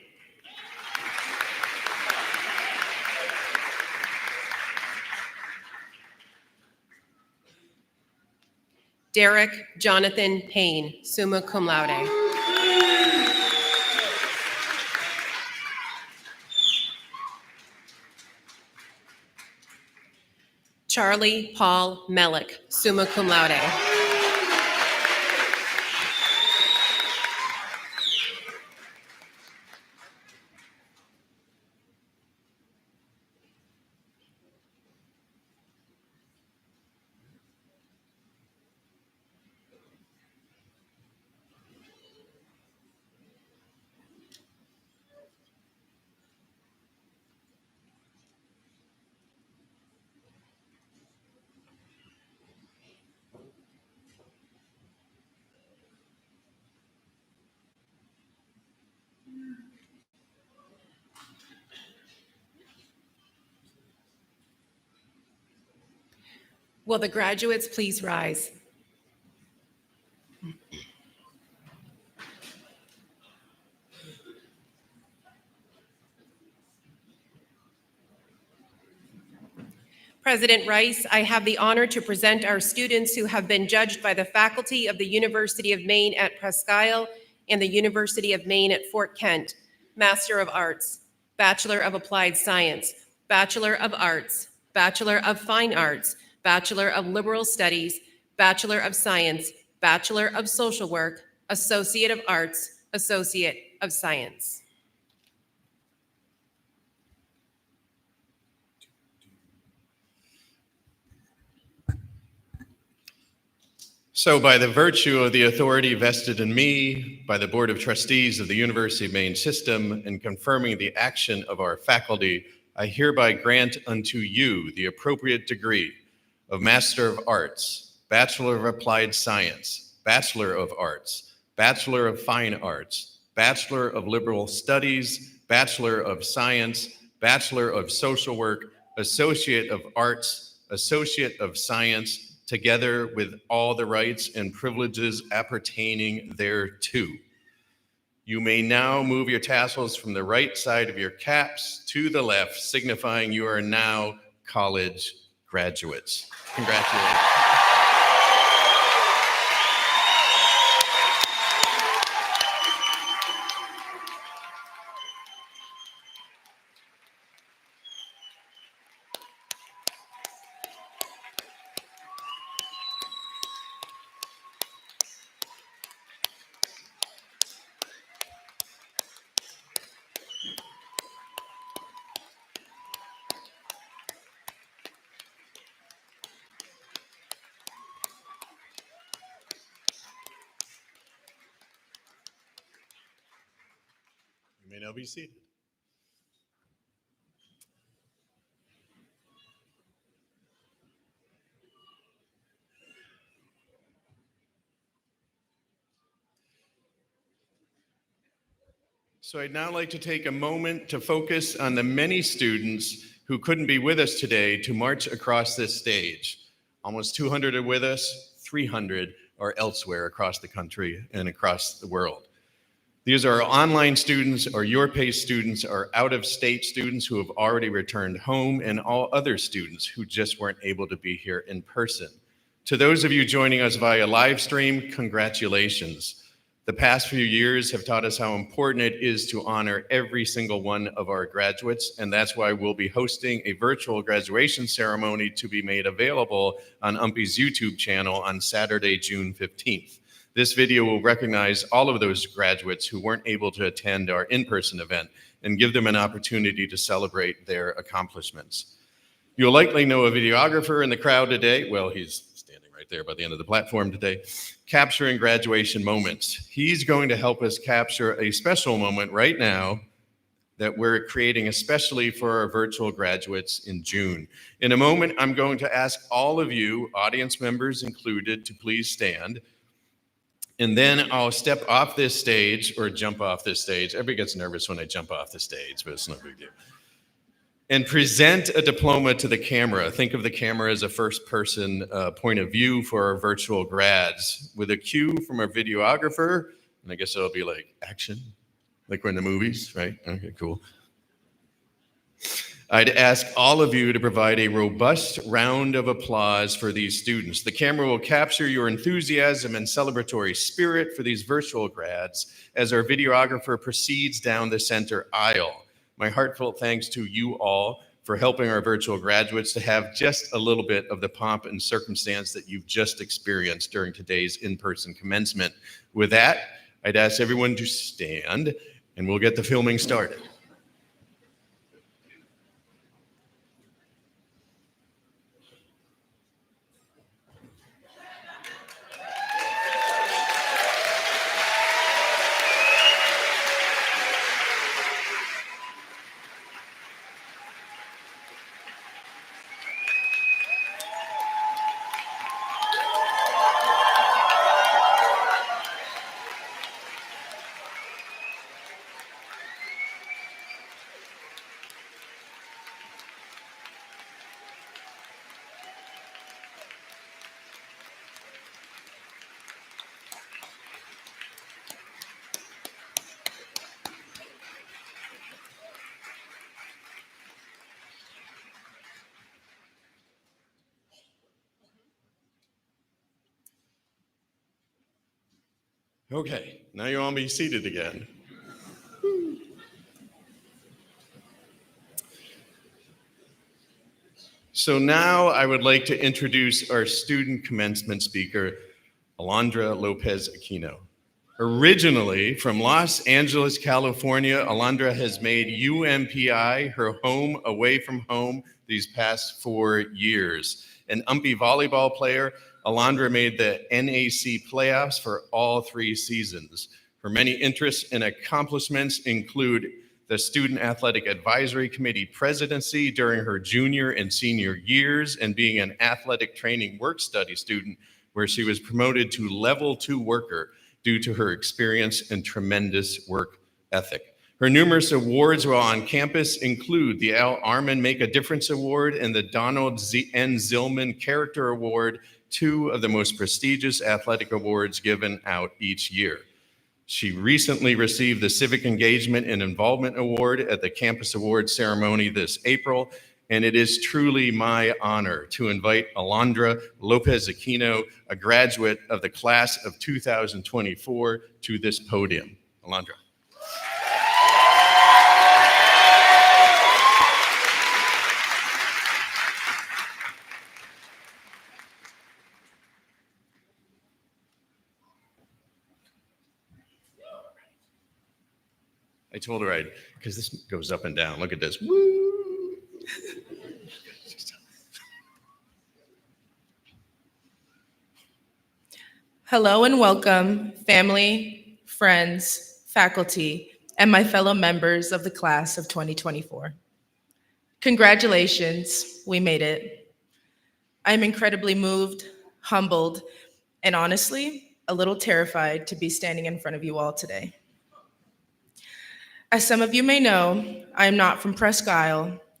Derek Jonathan Payne, summa cum laude. Charlie Paul Melick, summa cum laude. Will the graduates please rise? President Rice, I have the honor to present our students who have been judged by the faculty of the University of Maine at Presque and the University of Maine at Fort Kent. Master of Arts, Bachelor of Applied Science, Bachelor of Arts, Bachelor of Fine Arts, Bachelor of Liberal Studies, Bachelor of Science, Bachelor of Social Work, Associate of Arts, Associate of Science. So by the virtue of the authority vested in me by the Board of Trustees of the University of Maine System and confirming the action of our faculty, I hereby grant unto you the appropriate degree of Master of Arts, Bachelor of Applied Science, Bachelor of Arts, Bachelor of Fine Arts, Bachelor of Liberal Studies, Bachelor of Science, Bachelor of Social Work, Associate of Arts, Associate of Science, together with all the rights and privileges appertaining thereto. You may now move your tassels from the right side of your caps to the left, signifying you are now college graduates. Congratulations. You may now be seated. So I'd now like to take a moment to focus on the many students who couldn't be with us today to march across this stage. Almost 200 are with us, 300 are elsewhere across the country and across the world. These are online students, or your PACE students, or out-of-state students who have already returned home, and all other students who just weren't able to be here in person. To those of you joining us via live stream, congratulations. The past few years have taught us how important it is to honor every single one of our graduates, and that's why we'll be hosting a virtual graduation ceremony to be made available on UMPI's YouTube channel on Saturday, June 15th. This video will recognize all of those graduates who weren't able to attend our in-person event and give them an opportunity to celebrate their accomplishments. You'll likely know a videographer in the crowd today. Well, he's standing right there by the end of the platform today, capturing graduation moments. He's going to help us capture a special moment right now that we're creating especially for our virtual graduates in June. In a moment, I'm going to ask all of you, audience members included, to please stand. And then I'll step off this stage or jump off this stage. Everybody gets nervous when I jump off the stage, but it's no big deal. And present a diploma to the camera. Think of the camera as a first-person point of view for our virtual grads, with a cue from our videographer, and I guess it'll be like action, like we're in the movies, right? Okay, cool. I'd ask all of you to provide a robust round of applause for these students. The camera will capture your enthusiasm and celebratory spirit for these virtual grads as our videographer proceeds down the center aisle. My heartfelt thanks to you all for helping our virtual graduates to have just a little bit of the pomp and circumstance that you've just experienced during today's in-person commencement. With that, I'd ask everyone to stand and we'll get the filming started. Okay, now you all be seated again. So now I would like to introduce our student commencement speaker, Alondra Lopez Aquino. Originally from Los Angeles, California, Alondra has made UMPI her home away from home these past 4 years. An UMPI volleyball player, Alondra made the NAC playoffs for all 3 seasons. Her many interests and accomplishments include the Student Athletic Advisory Committee presidency during her junior and senior years, and being an athletic training work study student where she was promoted to level 2 worker due to her experience and tremendous work ethic. Her numerous awards while on campus include the Al Arman Make a Difference Award and the Donald N. Zillman Character Award, 2 of the most prestigious athletic awards given out each year. She recently received the Civic Engagement and Involvement Award at the Campus Awards ceremony this April, and it is truly my honor to invite Alondra Lopez Aquino, a graduate of the class of 2024, to this podium. Alondra. I told her because this goes up and down. Look at this. Woo! Hello and welcome, family, friends, faculty, and my fellow members of the class of 2024. Congratulations, we made it. I'm incredibly moved, humbled, and honestly, a little terrified to be standing in front of you all today. As some of you may know, I am not from Presque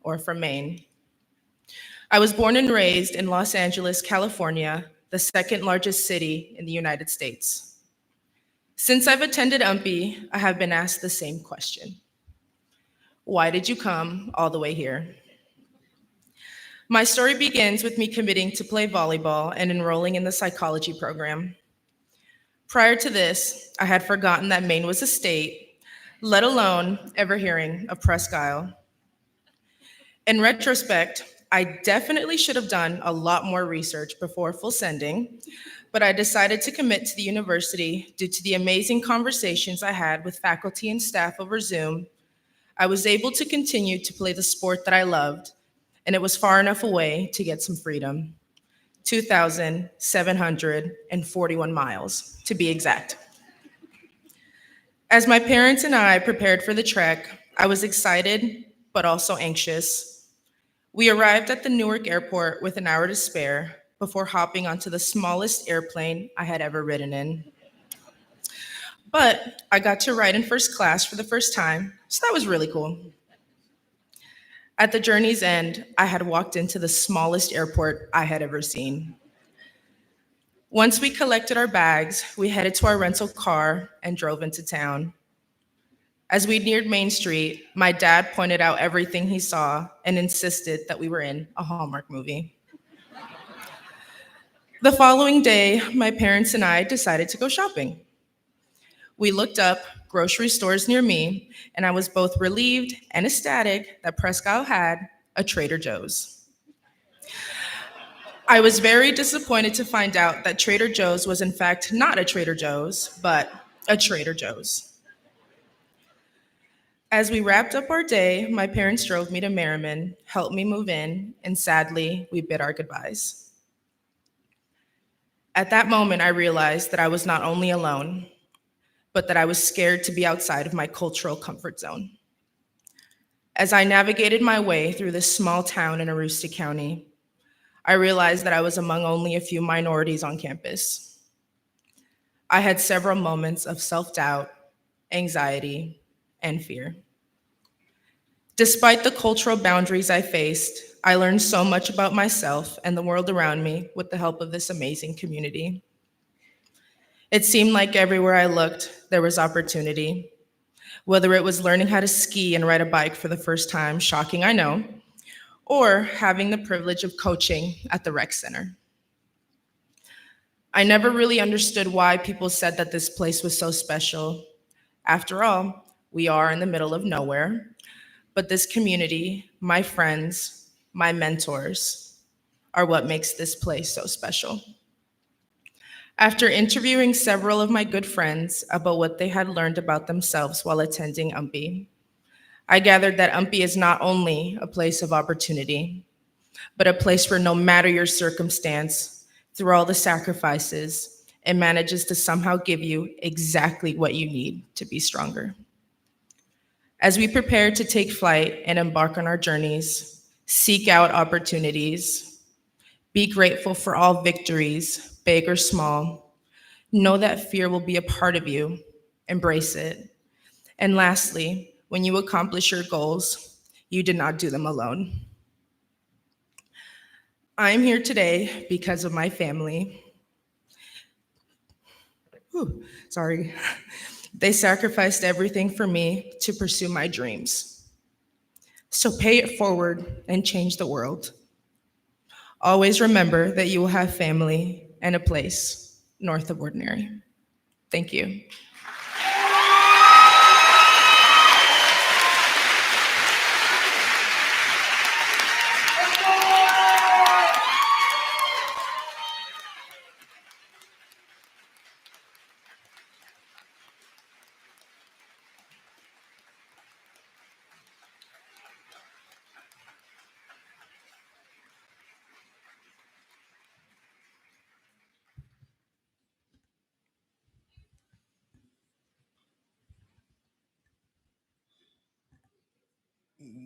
or from Maine. I was born and raised in Los Angeles, California, the second largest city in the United States. Since I've attended UMPI, I have been asked the same question. Why did you come all the way here? My story begins with me committing to play volleyball and enrolling in the psychology program. Prior to this, I had forgotten that Maine was a state, let alone ever hearing of Presque. In retrospect, I definitely should have done a lot more research before full sending, but I decided to commit to the university due to the amazing conversations I had with faculty and staff over Zoom. I was able to continue to play the sport that I loved, and it was far enough away to get some freedom. 2,741 miles, to be exact. As my parents and I prepared for the trek, I was excited, but also anxious. We arrived at the Newark airport with an hour to spare before hopping onto the smallest airplane I had ever ridden in. But I got to ride in first class for the first time, so that was really cool. At the journey's end, I had walked into the smallest airport I had ever seen. Once we collected our bags, we headed to our rental car and drove into town. As we neared Main Street, my dad pointed out everything he saw and insisted that we were in a Hallmark movie. The following day, my parents and I decided to go shopping. We looked up grocery stores near me, and I was both relieved and ecstatic that Presque had a Trader Joe's. I was very disappointed to find out that Trader Joe's was in fact not a Trader Joe's, but a Trader Joe's. As we wrapped up our day, my parents drove me to Merriman, helped me move in, and sadly, we bid our goodbyes. At that moment, I realized that I was not only alone, but that I was scared to be outside of my cultural comfort zone. As I navigated my way through this small town in Aroostook County, I realized that I was among only a few minorities on campus. I had several moments of self-doubt, anxiety, and fear. Despite the cultural boundaries I faced, I learned so much about myself and the world around me with the help of this amazing community. It seemed like everywhere I looked, there was opportunity. Whether it was learning how to ski and ride a bike for the first time, shocking I know, or having the privilege of coaching at the rec center. I never really understood why people said that this place was so special. After all, we are in the middle of nowhere, but this community, my friends, my mentors, are what makes this place so special. After interviewing several of my good friends about what they had learned about themselves while attending UMPI, I gathered that UMPI is not only a place of opportunity, but a place where no matter your circumstance, through all the sacrifices, it manages to somehow give you exactly what you need to be stronger. As we prepare to take flight and embark on our journeys, seek out opportunities, be grateful for all victories, big or small. Know that fear will be a part of you. Embrace it. And lastly, when you accomplish your goals, you did not do them alone. I'm here today because of my family. Sorry. They sacrificed everything for me to pursue my dreams. So pay it forward and change the world. Always remember that you will have family and a place north of ordinary. Thank you.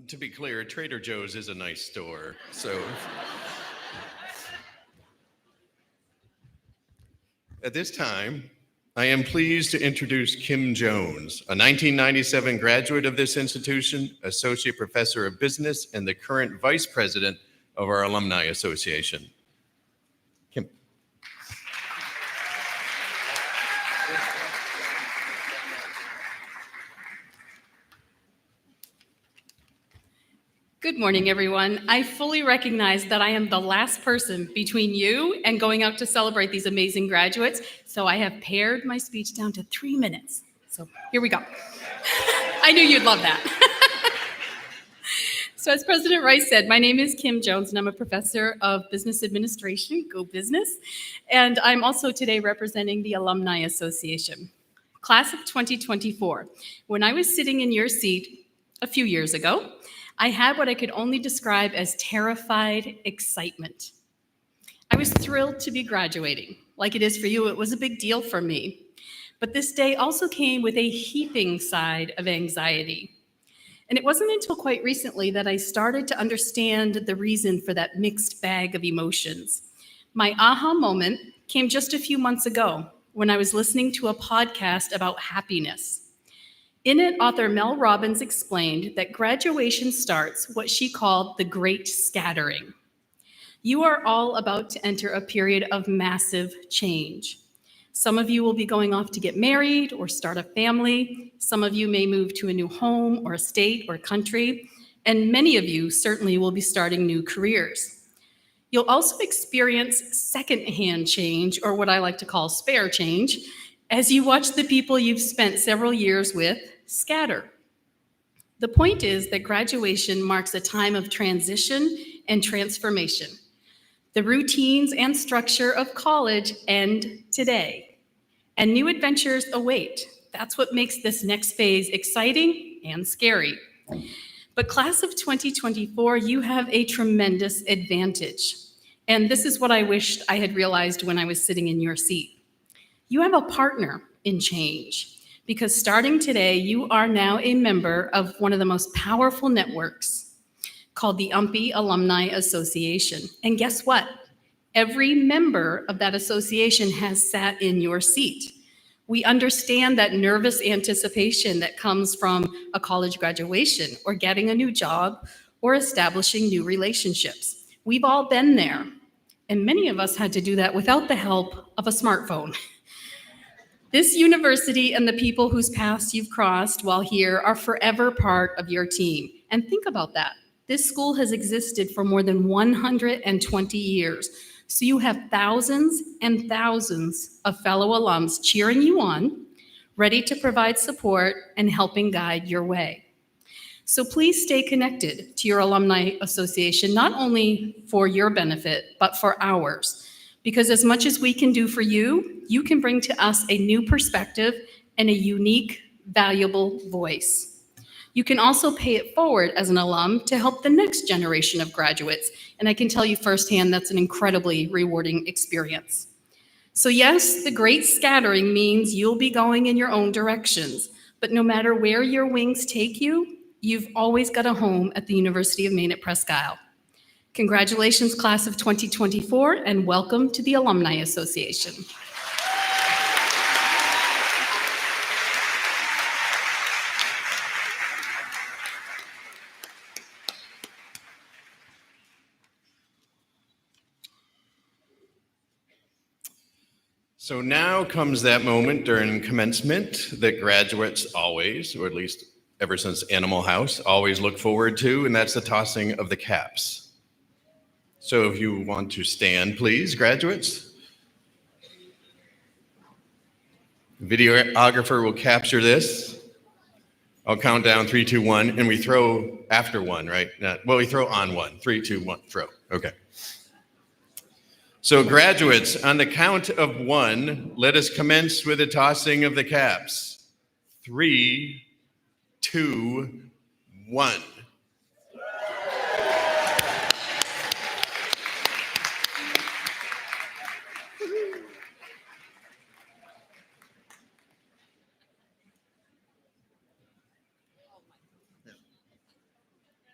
To be clear, Trader Joe's is a nice store, so. At this time, I am pleased to introduce Kim Jones, a 1997 graduate of this institution, associate professor of business, and the current vice president of our Alumni Association. Kim. Good morning, everyone. I fully recognize that I am the last person between you and going out to celebrate these amazing graduates, so I have pared my speech down to 3 minutes. So here we go. I knew you'd love that. So as President Rice said, my name is Kim Jones, and I'm a professor of business administration, go business, and I'm also today representing the Alumni Association. Class of 2024. When I was sitting in your seat a few years ago, I had what I could only describe as terrified excitement. I was thrilled to be graduating. Like it is for you, it was a big deal for me. But this day also came with a heaping side of anxiety. And it wasn't until quite recently that I started to understand the reason for that mixed bag of emotions. My aha moment came just a few months ago when I was listening to a podcast about happiness. In it, author Mel Robbins explained that graduation starts what she called the Great Scattering. You are all about to enter a period of massive change. Some of you will be going off to get married or start a family. Some of you may move to a new home or a state or country. And many of you certainly will be starting new careers. You'll also experience secondhand change, or what I like to call spare change, as you watch the people you've spent several years with scatter. The point is that graduation marks a time of transition and transformation. The routines and structure of college end today, and new adventures await. That's what makes this next phase exciting and scary. But class of 2024, you have a tremendous advantage. And this is what I wished I had realized when I was sitting in your seat. You have a partner in change, because starting today, you are now a member of one of the most powerful networks called the UMPI Alumni Association. And guess what? Every member of that association has sat in your seat. We understand that nervous anticipation that comes from a college graduation or getting a new job or establishing new relationships. We've all been there, and many of us had to do that without the help of a smartphone. This university and the people whose paths you've crossed while here are forever part of your team. And think about that. This school has existed for more than 120 years. So you have thousands and thousands of fellow alums cheering you on, ready to provide support and helping guide your way. So please stay connected to your Alumni Association, not only for your benefit, but for ours. Because as much as we can do for you, you can bring to us a new perspective and a unique, valuable voice. You can also pay it forward as an alum to help the next generation of graduates. And I can tell you firsthand, that's an incredibly rewarding experience. So yes, the great scattering means you'll be going in your own directions. But no matter where your wings take you, you've always got a home at the University of Maine at Presque. Congratulations, class of 2024, and welcome to the Alumni Association. So now comes that moment during commencement that graduates always, or at least ever since Animal House, always look forward to, and that's the tossing of the caps. So if you want to stand, please, graduates. Videographer will capture this. I'll count down 3, 2, 1, and we throw after one, right? Well, we throw on one. 3, 2, 1, throw. Okay. So graduates, on the count of 1, let us commence with the tossing of the caps. 3, 2, 1.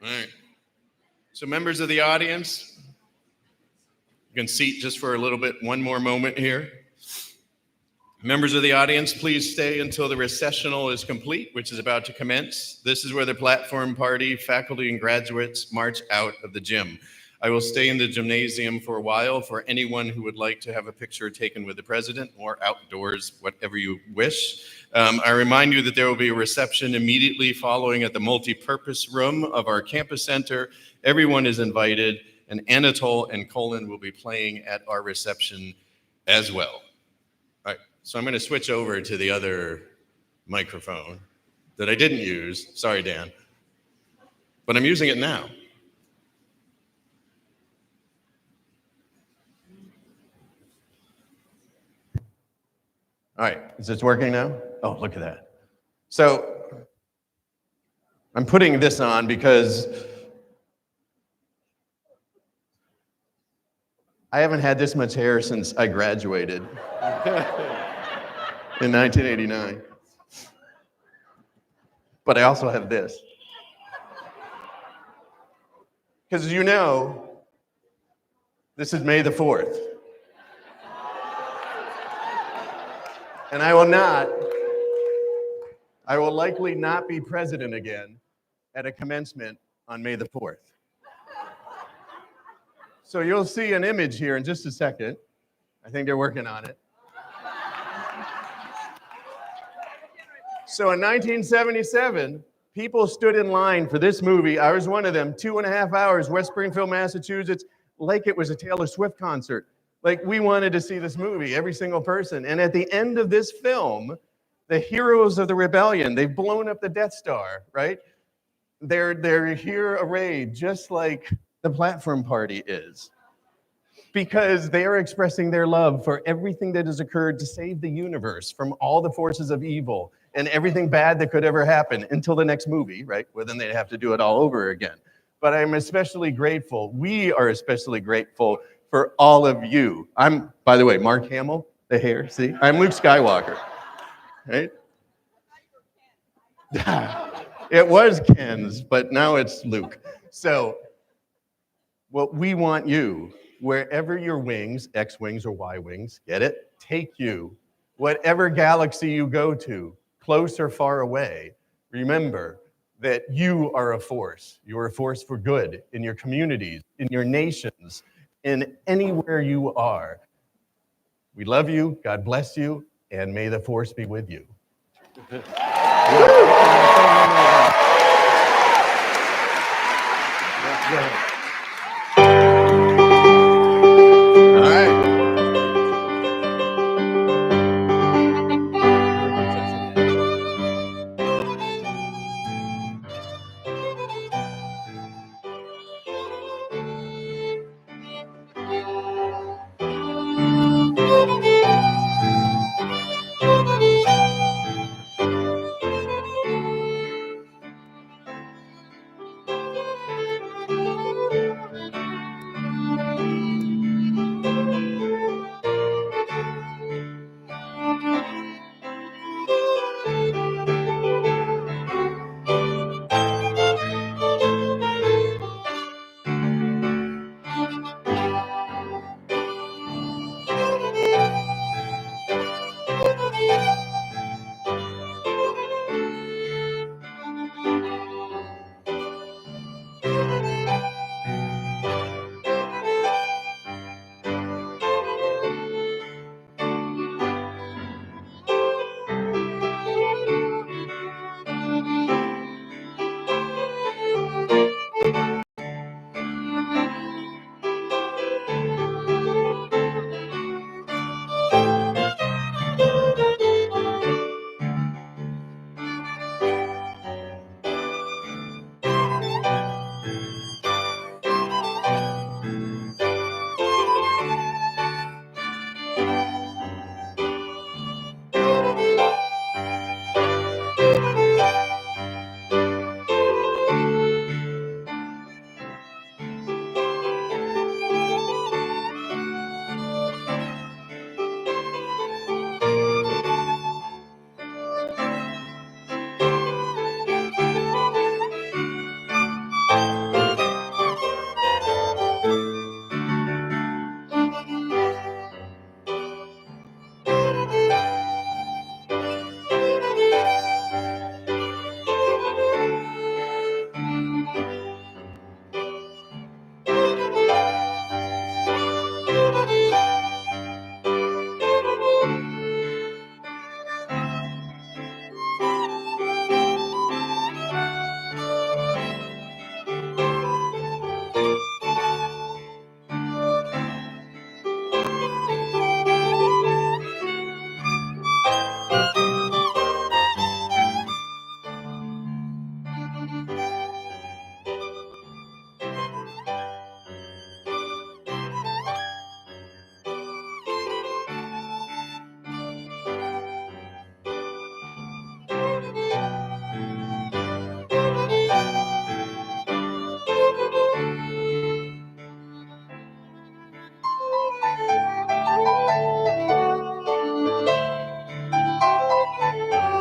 All right. So members of the audience, you can seat just for a little bit, one more moment here. Members of the audience, please stay until the recessional is complete, which is about to commence. This is where the platform party, faculty, and graduates march out of the gym. I will stay in the gymnasium for a while for anyone who would like to have a picture taken with the president or outdoors, whatever you wish. I remind you that there will be a reception immediately following at the multi-purpose room of our campus center. Everyone is invited, and Anatole and Colin will be playing at our reception as well. All right, so I'm going to switch over to the other microphone that I didn't use. Sorry, Dan. But I'm using it now. All right, is this working now? Oh, look at that. So I'm putting this on because I haven't had this much hair since I graduated in 1989. But I also have this. Because you know, this is May the 4th. And I will likely not be president again at a commencement on May the 4th. So you'll see an image here in just a second. I think they're working on it. So in 1977, people stood in line for this movie. I was one of them, 2.5 hours, West Springfield, Massachusetts, like it was a Taylor Swift concert. Like, we wanted to see this movie, every single person. And at the end of this film, the heroes of the rebellion, they've blown up the Death Star, right? They're here arrayed just like the platform party is, because they are expressing their love for everything that has occurred to save the universe from all the forces of evil and everything bad that could ever happen until the next movie, right? Well, then they'd have to do it all over again. But I'm especially grateful, we are especially grateful for all of you. I'm, by the way, Mark Hamill, the hair, see? I'm Luke Skywalker, right? It was Ken's, but now it's Luke. So, well, we want you, wherever your wings, X-wings or Y-wings, get it? Take you. Whatever galaxy you go to, close or far away, remember that you are a force. You're a force for good in your communities, in your nations, in anywhere you are. We love you, God bless you, and may the force be with you. All right.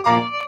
Thank you.